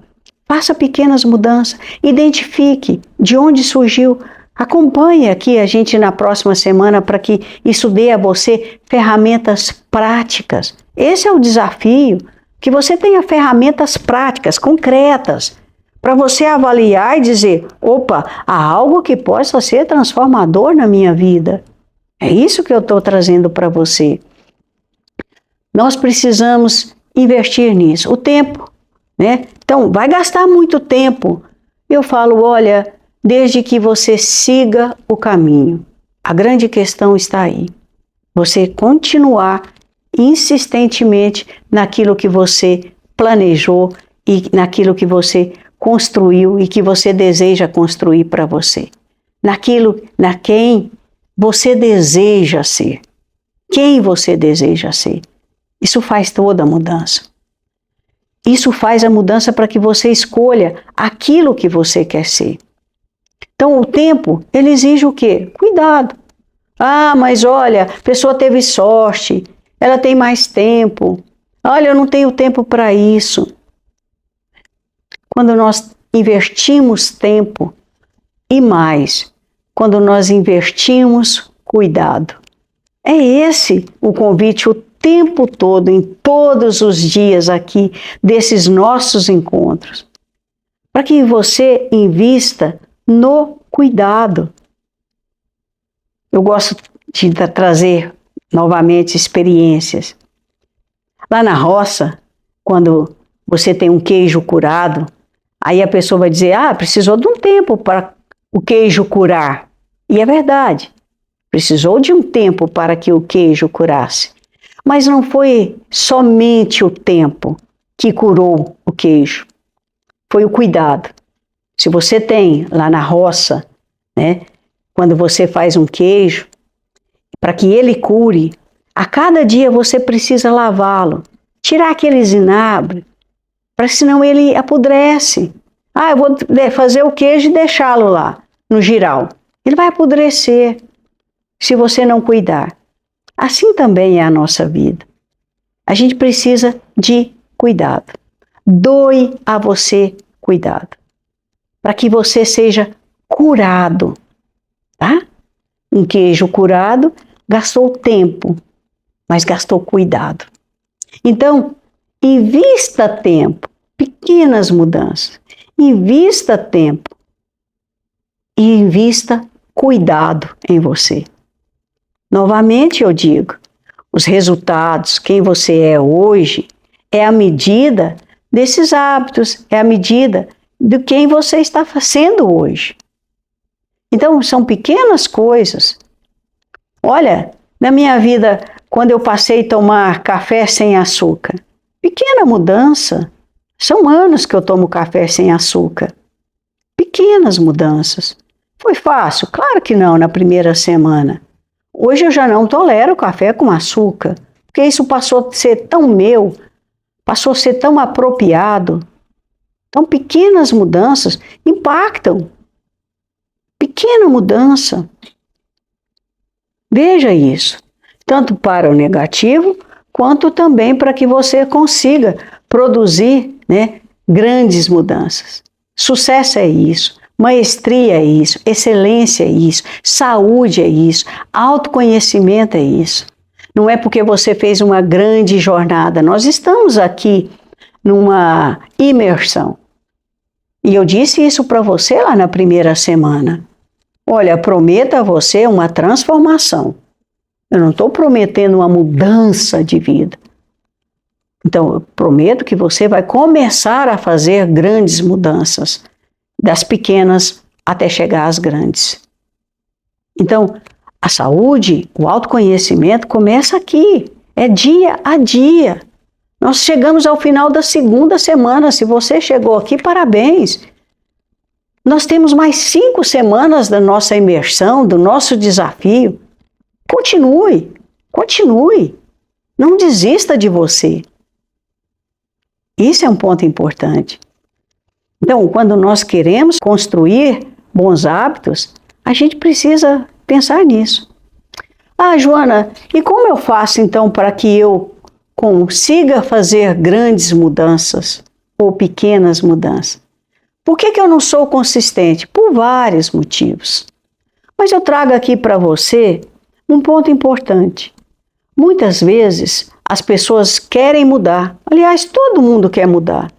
Faça pequenas mudanças, identifique de onde surgiu. Acompanhe aqui a gente na próxima semana para que isso dê a você ferramentas práticas. Esse é o desafio, que você tenha ferramentas práticas, concretas, para você avaliar e dizer, opa, há algo que possa ser transformador na minha vida. É isso que eu estou trazendo para você. nós precisamos investir nisso. O tempo, né? Então, vai gastar muito tempo. Eu falo, olha, desde que você siga o caminho. A grande questão está aí. Você continuar insistentemente naquilo que você planejou e naquilo que você construiu e que você deseja construir para você. Na quem você deseja ser. Quem você deseja ser. Isso faz toda a mudança. Isso faz a mudança para que você escolha aquilo que você quer ser. Então, o tempo, ele exige o quê? Cuidado. Ah, mas olha, a pessoa teve sorte, ela tem mais tempo. Olha, eu não tenho tempo para isso. Quando nós investimos tempo e mais, quando nós investimos cuidado. É esse o convite o tempo todo, em todos os dias aqui, desses nossos encontros. Para que você invista no cuidado. Eu gosto de trazer novamente experiências. Lá na roça, quando você tem um queijo curado, aí a pessoa vai dizer, precisou de um tempo para o queijo curar. E é verdade, precisou de um tempo para que o queijo curasse. Mas não foi somente o tempo que curou o queijo, foi o cuidado. Se você tem lá na roça, né, quando você faz um queijo, para que ele cure, a cada dia você precisa lavá-lo, tirar aquele zinabre, para senão ele apodrece. Eu vou fazer o queijo e deixá-lo lá, no giral. Ele vai apodrecer, se você não cuidar. Assim também é a nossa vida. A gente precisa de cuidado. Doe a você cuidado, para que você seja curado, tá? Um queijo curado gastou tempo, mas gastou cuidado. Então, invista tempo, pequenas mudanças. Invista tempo e invista cuidado em você. Novamente eu digo, os resultados, quem você é hoje, é a medida desses hábitos, é a medida de quem você está sendo hoje. Então, são pequenas coisas. Olha, na minha vida, quando eu passei a tomar café sem açúcar, pequena mudança. São anos que eu tomo café sem açúcar. Pequenas mudanças. Foi fácil? Claro que não, na primeira semana. Hoje eu já não tolero café com açúcar, porque isso passou a ser tão meu, passou a ser tão apropriado. Então, pequenas mudanças impactam. Pequena mudança. Veja isso, tanto para o negativo, quanto também para que você consiga produzir, né, grandes mudanças. Sucesso é isso. Maestria é isso, excelência é isso, saúde é isso, autoconhecimento é isso. Não é porque você fez uma grande jornada, nós estamos aqui numa imersão. E eu disse isso para você lá na primeira semana. Olha, prometo a você uma transformação. Eu não estou prometendo uma mudança de vida. Então, eu prometo que você vai começar a fazer grandes mudanças. Das pequenas até chegar às grandes. Então, a saúde, o autoconhecimento começa aqui, é dia a dia. Nós chegamos ao final da segunda semana, se você chegou aqui, parabéns. Nós temos mais 5 semanas da nossa imersão, do nosso desafio. Continue, continue, não desista de você. Isso é um ponto importante. Então, quando nós queremos construir bons hábitos, a gente precisa pensar nisso. Joana, e como eu faço então para que eu consiga fazer grandes mudanças ou pequenas mudanças? Por que eu não sou consistente? Por vários motivos. Mas eu trago aqui para você um ponto importante. Muitas vezes as pessoas querem mudar. Aliás, todo mundo quer mudar.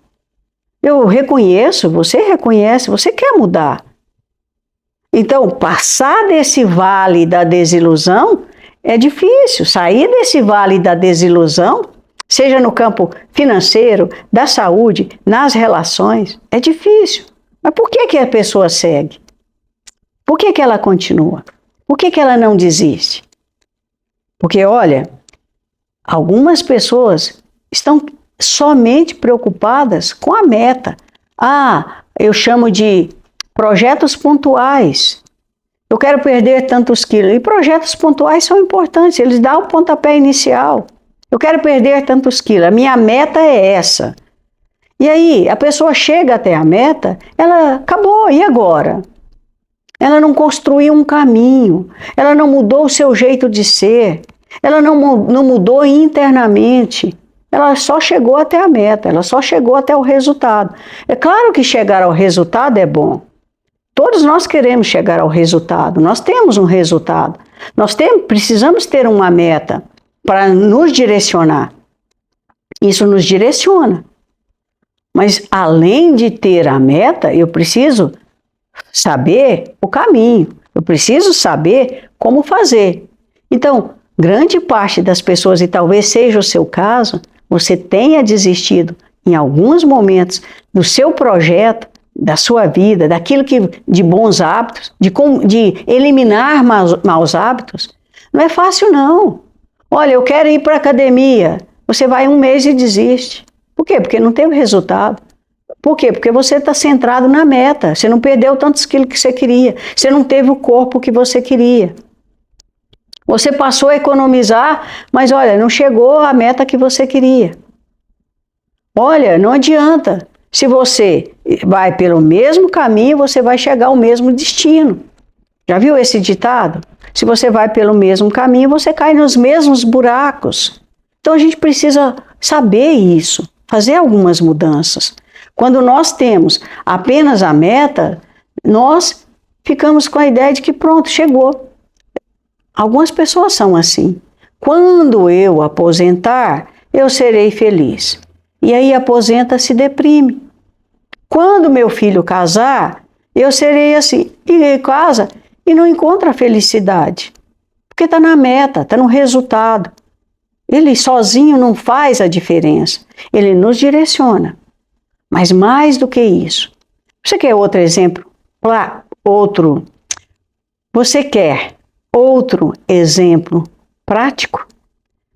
Eu reconheço, você reconhece, você quer mudar. Então, passar desse vale da desilusão é difícil. Sair desse vale da desilusão seja no campo financeiro, da saúde, nas relações. É difícil. Mas por que a pessoa segue? Por que ela continua? Por que ela não desiste? Porque, olha, algumas pessoas estão somente preocupadas com a meta. Eu chamo de projetos pontuais. Eu quero perder tantos quilos. E projetos pontuais são importantes, eles dão o pontapé inicial. Eu quero perder tantos quilos, a minha meta é essa. E aí, a pessoa chega até a meta, ela acabou, e agora? Ela não construiu um caminho, ela não mudou o seu jeito de ser, ela não mudou internamente, ela só chegou até a meta, ela só chegou até o resultado. É claro que chegar ao resultado é bom. Todos nós queremos chegar ao resultado, nós temos um resultado, precisamos ter uma meta para nos direcionar. Isso nos direciona. Mas além de ter a meta, eu preciso saber o caminho, eu preciso saber como fazer. Então, grande parte das pessoas, e talvez seja o seu caso, você tenha desistido em alguns momentos do seu projeto, da sua vida, daquilo de bons hábitos, de eliminar maus hábitos. Não é fácil, não. Olha, eu quero ir para a academia. Você vai um mês e desiste. Por quê? Porque não teve resultado. Por quê? Porque você está centrado na meta. Você não perdeu tantos quilos que você queria. Você não teve o corpo que você queria. Você passou a economizar, mas olha, não chegou à meta que você queria. Olha, não adianta. Se você vai pelo mesmo caminho, você vai chegar ao mesmo destino. Já viu esse ditado? Se você vai pelo mesmo caminho, você cai nos mesmos buracos. Então a gente precisa saber isso, fazer algumas mudanças. Quando nós temos apenas a meta, nós ficamos com a ideia de que pronto, chegou. Algumas pessoas são assim. Quando eu aposentar, eu serei feliz. E aí aposenta, se deprime. Quando meu filho casar, eu serei assim. E ele casa e não encontra a felicidade. Porque está na meta, está no resultado. Ele sozinho não faz a diferença. Ele nos direciona. Mas mais do que isso. Você quer outro exemplo? Você quer outro exemplo prático?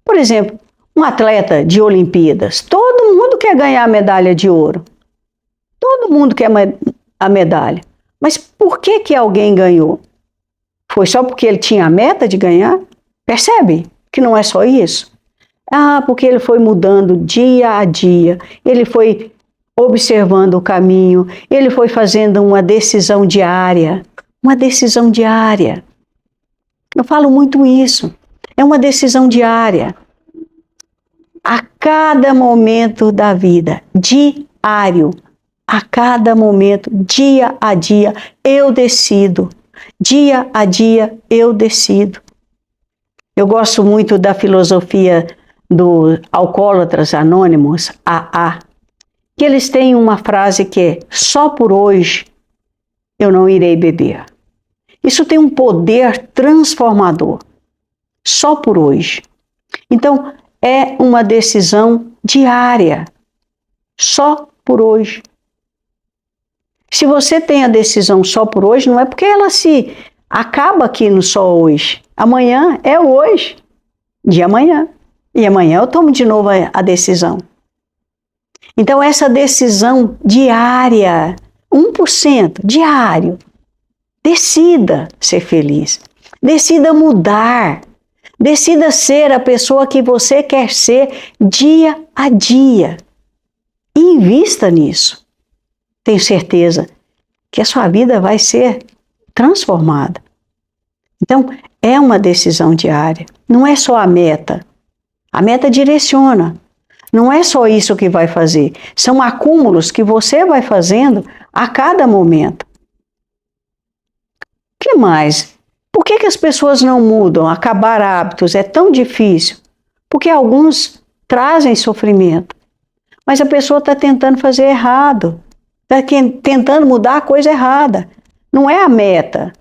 Por exemplo, um atleta de Olimpíadas. Todo mundo quer ganhar a medalha de ouro. Todo mundo quer a medalha. Mas por que alguém ganhou? Foi só porque ele tinha a meta de ganhar? Percebe que não é só isso? Porque ele foi mudando dia a dia. Ele foi observando o caminho. Ele foi fazendo uma decisão diária. Uma decisão diária. Eu falo muito isso. É uma decisão diária. A cada momento da vida, diário, a cada momento, dia a dia, eu decido. Dia a dia, eu decido. Eu gosto muito da filosofia do Alcoólatras Anônimos, AA, que eles têm uma frase que é: só por hoje eu não irei beber. Isso tem um poder transformador. Só por hoje. Então, é uma decisão diária. Só por hoje. Se você tem a decisão só por hoje, não é porque ela se acaba aqui no só hoje. Amanhã é hoje. De amanhã. E amanhã eu tomo de novo a decisão. Então, essa decisão diária, 1% diário, decida ser feliz. Decida mudar. Decida ser a pessoa que você quer ser dia a dia. E invista nisso. Tenho certeza que a sua vida vai ser transformada. Então, é uma decisão diária. Não é só a meta. A meta direciona. Não é só isso que vai fazer. São acúmulos que você vai fazendo a cada momento. O que mais? Por que as pessoas não mudam? Acabar hábitos é tão difícil. Porque alguns trazem sofrimento. Mas a pessoa está tentando fazer errado. Está tentando mudar a coisa errada. Não é a meta,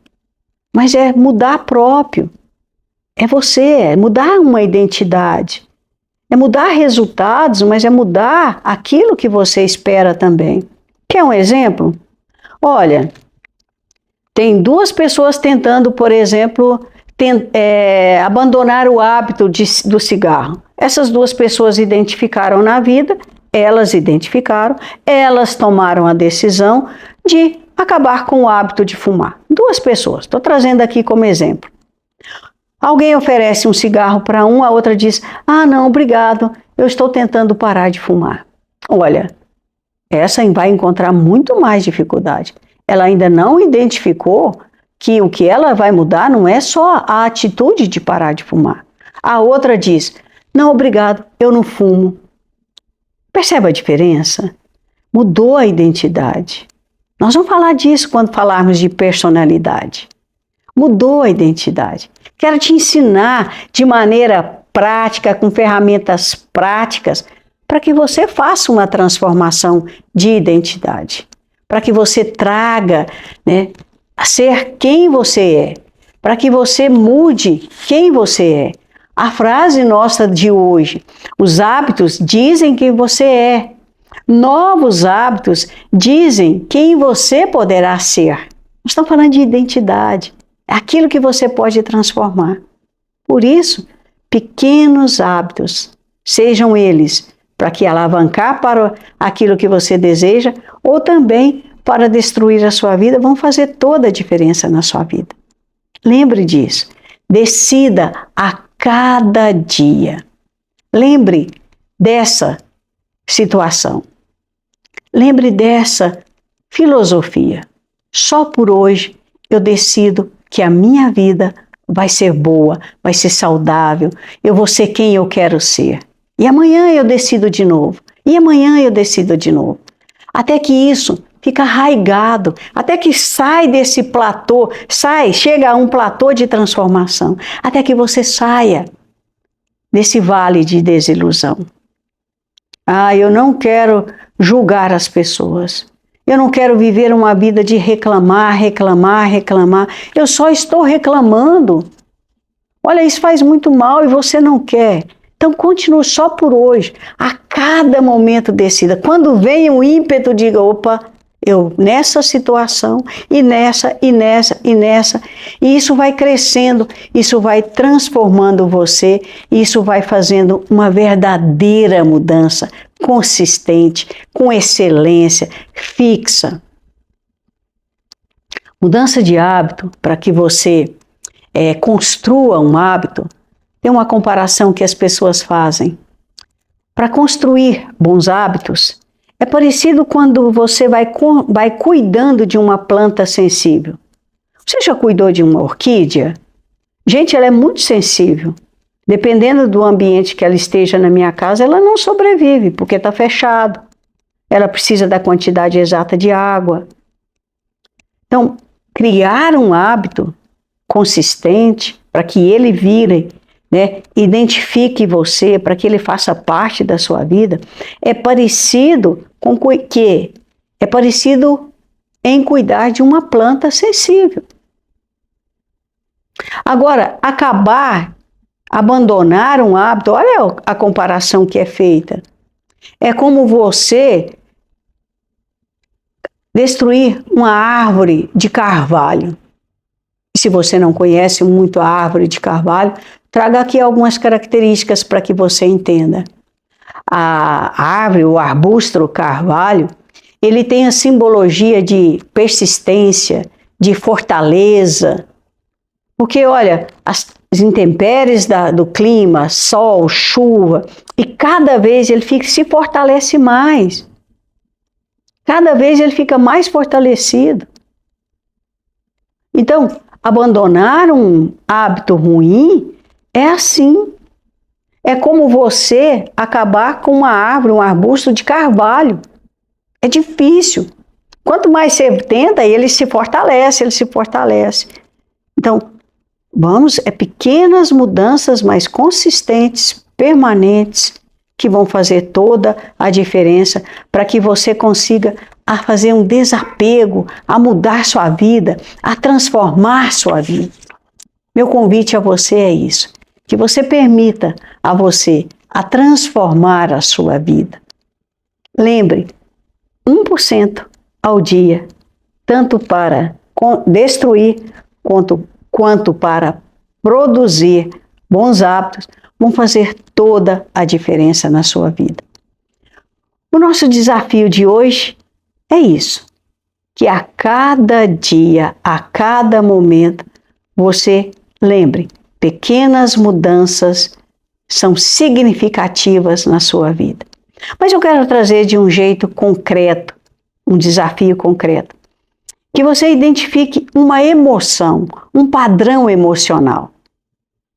mas é mudar próprio. É você, é mudar uma identidade. É mudar resultados, mas é mudar aquilo que você espera também. Quer um exemplo? Olha, tem duas pessoas tentando, por exemplo, abandonar o hábito do cigarro. Essas duas pessoas identificaram na vida, elas tomaram a decisão de acabar com o hábito de fumar. Duas pessoas, estou trazendo aqui como exemplo. Alguém oferece um cigarro para um, a outra diz: ah, não, obrigado, eu estou tentando parar de fumar. Olha, essa vai encontrar muito mais dificuldade. Ela ainda não identificou que o que ela vai mudar não é só a atitude de parar de fumar. A outra diz: não, obrigado, eu não fumo. Percebe a diferença? Mudou a identidade. Nós vamos falar disso quando falarmos de personalidade. Mudou a identidade. Quero te ensinar de maneira prática, com ferramentas práticas, para que você faça uma transformação de identidade. Para que você traga, a ser quem você é. Para que você mude quem você é. A frase nossa de hoje: os hábitos dizem quem você é. Novos hábitos dizem quem você poderá ser. Nós estamos falando de identidade. É aquilo que você pode transformar. Por isso, pequenos hábitos, sejam eles para que alavancar para aquilo que você deseja ou também para destruir a sua vida, vão fazer toda a diferença na sua vida. Lembre disso. Decida a cada dia. Lembre dessa situação. Lembre dessa filosofia. Só por hoje eu decido que a minha vida vai ser boa, vai ser saudável, eu vou ser quem eu quero ser. E amanhã eu decido de novo. E amanhã eu decido de novo. Até que isso fica arraigado, até que sai desse platô, chega a um platô de transformação, até que você saia desse vale de desilusão. Ah, eu não quero julgar as pessoas. Eu não quero viver uma vida de reclamar. Eu só estou reclamando. Olha, isso faz muito mal e você não quer. Então continue só por hoje. A cada momento decida. Quando vem o ímpeto, diga: opa, eu nessa situação, e nessa. E isso vai crescendo, isso vai transformando você, isso vai fazendo uma verdadeira mudança, consistente, com excelência, fixa. Mudança de hábito, para que você construa um hábito, tem uma comparação que as pessoas fazem. Para construir bons hábitos, é parecido quando você vai cuidando de uma planta sensível. Você já cuidou de uma orquídea? Gente, ela é muito sensível. Dependendo do ambiente que ela esteja na minha casa, ela não sobrevive, porque está fechado. Ela precisa da quantidade exata de água. Então, criar um hábito consistente para que ele vire, identifique você, para que ele faça parte da sua vida, é parecido em cuidar de uma planta sensível. Agora, abandonar um hábito, olha a comparação que é feita. É como você destruir uma árvore de carvalho. Se você não conhece muito a árvore de carvalho, traga aqui algumas características para que você entenda. A árvore, o arbusto, o carvalho, ele tem a simbologia de persistência, de fortaleza. Porque, olha, as intempéries do clima, sol, chuva, e cada vez ele se fortalece mais. Cada vez ele fica mais fortalecido. Então, abandonar um hábito ruim é assim. É como você acabar com uma árvore, um arbusto de carvalho. É difícil. Quanto mais você tenta, ele se fortalece. Então, pequenas mudanças, mas consistentes, permanentes, que vão fazer toda a diferença para que você consiga fazer um desapego, a mudar sua vida, a transformar sua vida. Meu convite a você é isso, que você permita a você a transformar a sua vida. Lembre, 1% ao dia, tanto para destruir quanto para produzir bons hábitos, vão fazer toda a diferença na sua vida. O nosso desafio de hoje é isso, que a cada dia, a cada momento, você lembre, pequenas mudanças são significativas na sua vida. Mas eu quero trazer de um jeito concreto, um desafio concreto, que você identifique uma emoção, um padrão emocional,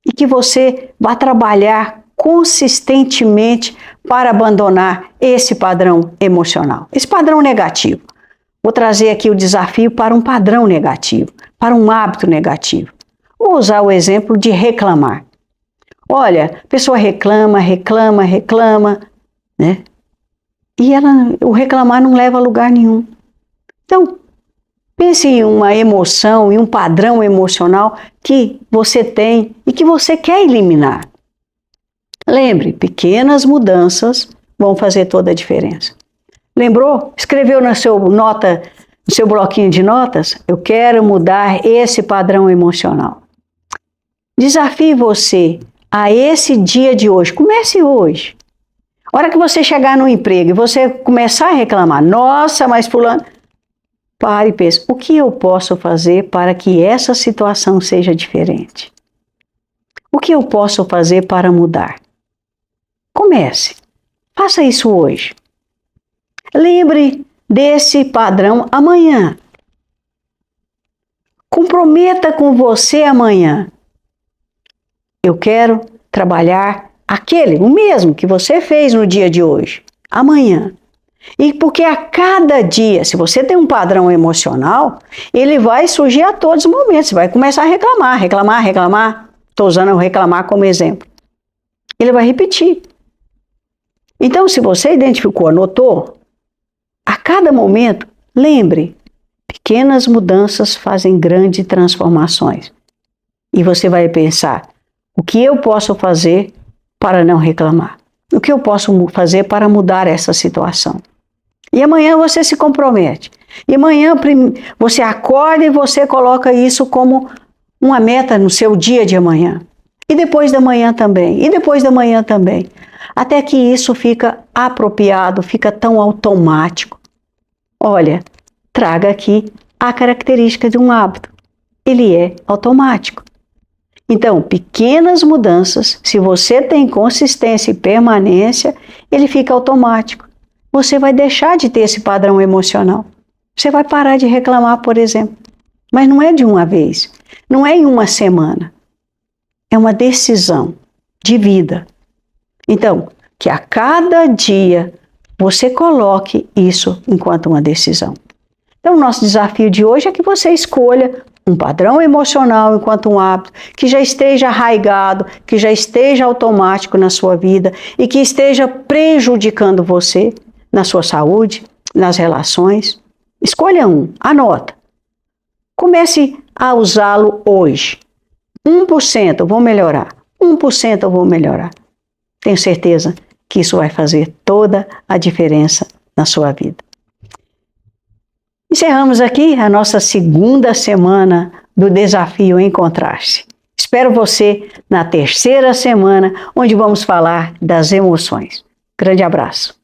e que você vá trabalhar consistentemente para abandonar esse padrão emocional, esse padrão negativo. Vou trazer aqui o desafio para um padrão negativo, para um hábito negativo. Vou usar o exemplo de reclamar. Olha, a pessoa reclama, né? E o reclamar não leva a lugar nenhum. Então, pense em uma emoção, em um padrão emocional que você tem e que você quer eliminar. Lembre, pequenas mudanças vão fazer toda a diferença. Lembrou? Escreveu no seu bloquinho de notas? Eu quero mudar esse padrão emocional. Desafie você a esse dia de hoje. Comece hoje. A hora que você chegar no emprego e você começar a reclamar, nossa, mas fulano... Pare e pense, o que eu posso fazer para que essa situação seja diferente? O que eu posso fazer para mudar? Comece. Faça isso hoje. Lembre desse padrão amanhã. Comprometa com você amanhã. Eu quero trabalhar o mesmo que você fez no dia de hoje, amanhã. E porque a cada dia, se você tem um padrão emocional, ele vai surgir a todos os momentos. Você vai começar a reclamar. Estou usando o reclamar como exemplo. Ele vai repetir. Então, se você identificou, anotou, a cada momento, lembre, pequenas mudanças fazem grandes transformações. E você vai pensar, o que eu posso fazer para não reclamar? O que eu posso fazer para mudar essa situação? E amanhã você se compromete. E amanhã você acorda e você coloca isso como uma meta no seu dia de amanhã. E depois da manhã também. E depois da manhã também. Até que isso fica apropriado, fica tão automático. Olha, traga aqui a característica de um hábito. Ele é automático. Então, pequenas mudanças, se você tem consistência e permanência, ele fica automático. Você vai deixar de ter esse padrão emocional. Você vai parar de reclamar, por exemplo. Mas não é de uma vez, não é em uma semana. É uma decisão de vida. Então, que a cada dia você coloque isso enquanto uma decisão. Então, o nosso desafio de hoje é que você escolha um padrão emocional enquanto um hábito que já esteja arraigado, que já esteja automático na sua vida e que esteja prejudicando você na sua saúde, nas relações. Escolha um, anota. Comece a usá-lo hoje. 1% eu vou melhorar. 1% eu vou melhorar. Tenho certeza que isso vai fazer toda a diferença na sua vida. Encerramos aqui a nossa segunda semana do Desafio Encontrar-se. Espero você na terceira semana, onde vamos falar das emoções. Grande abraço.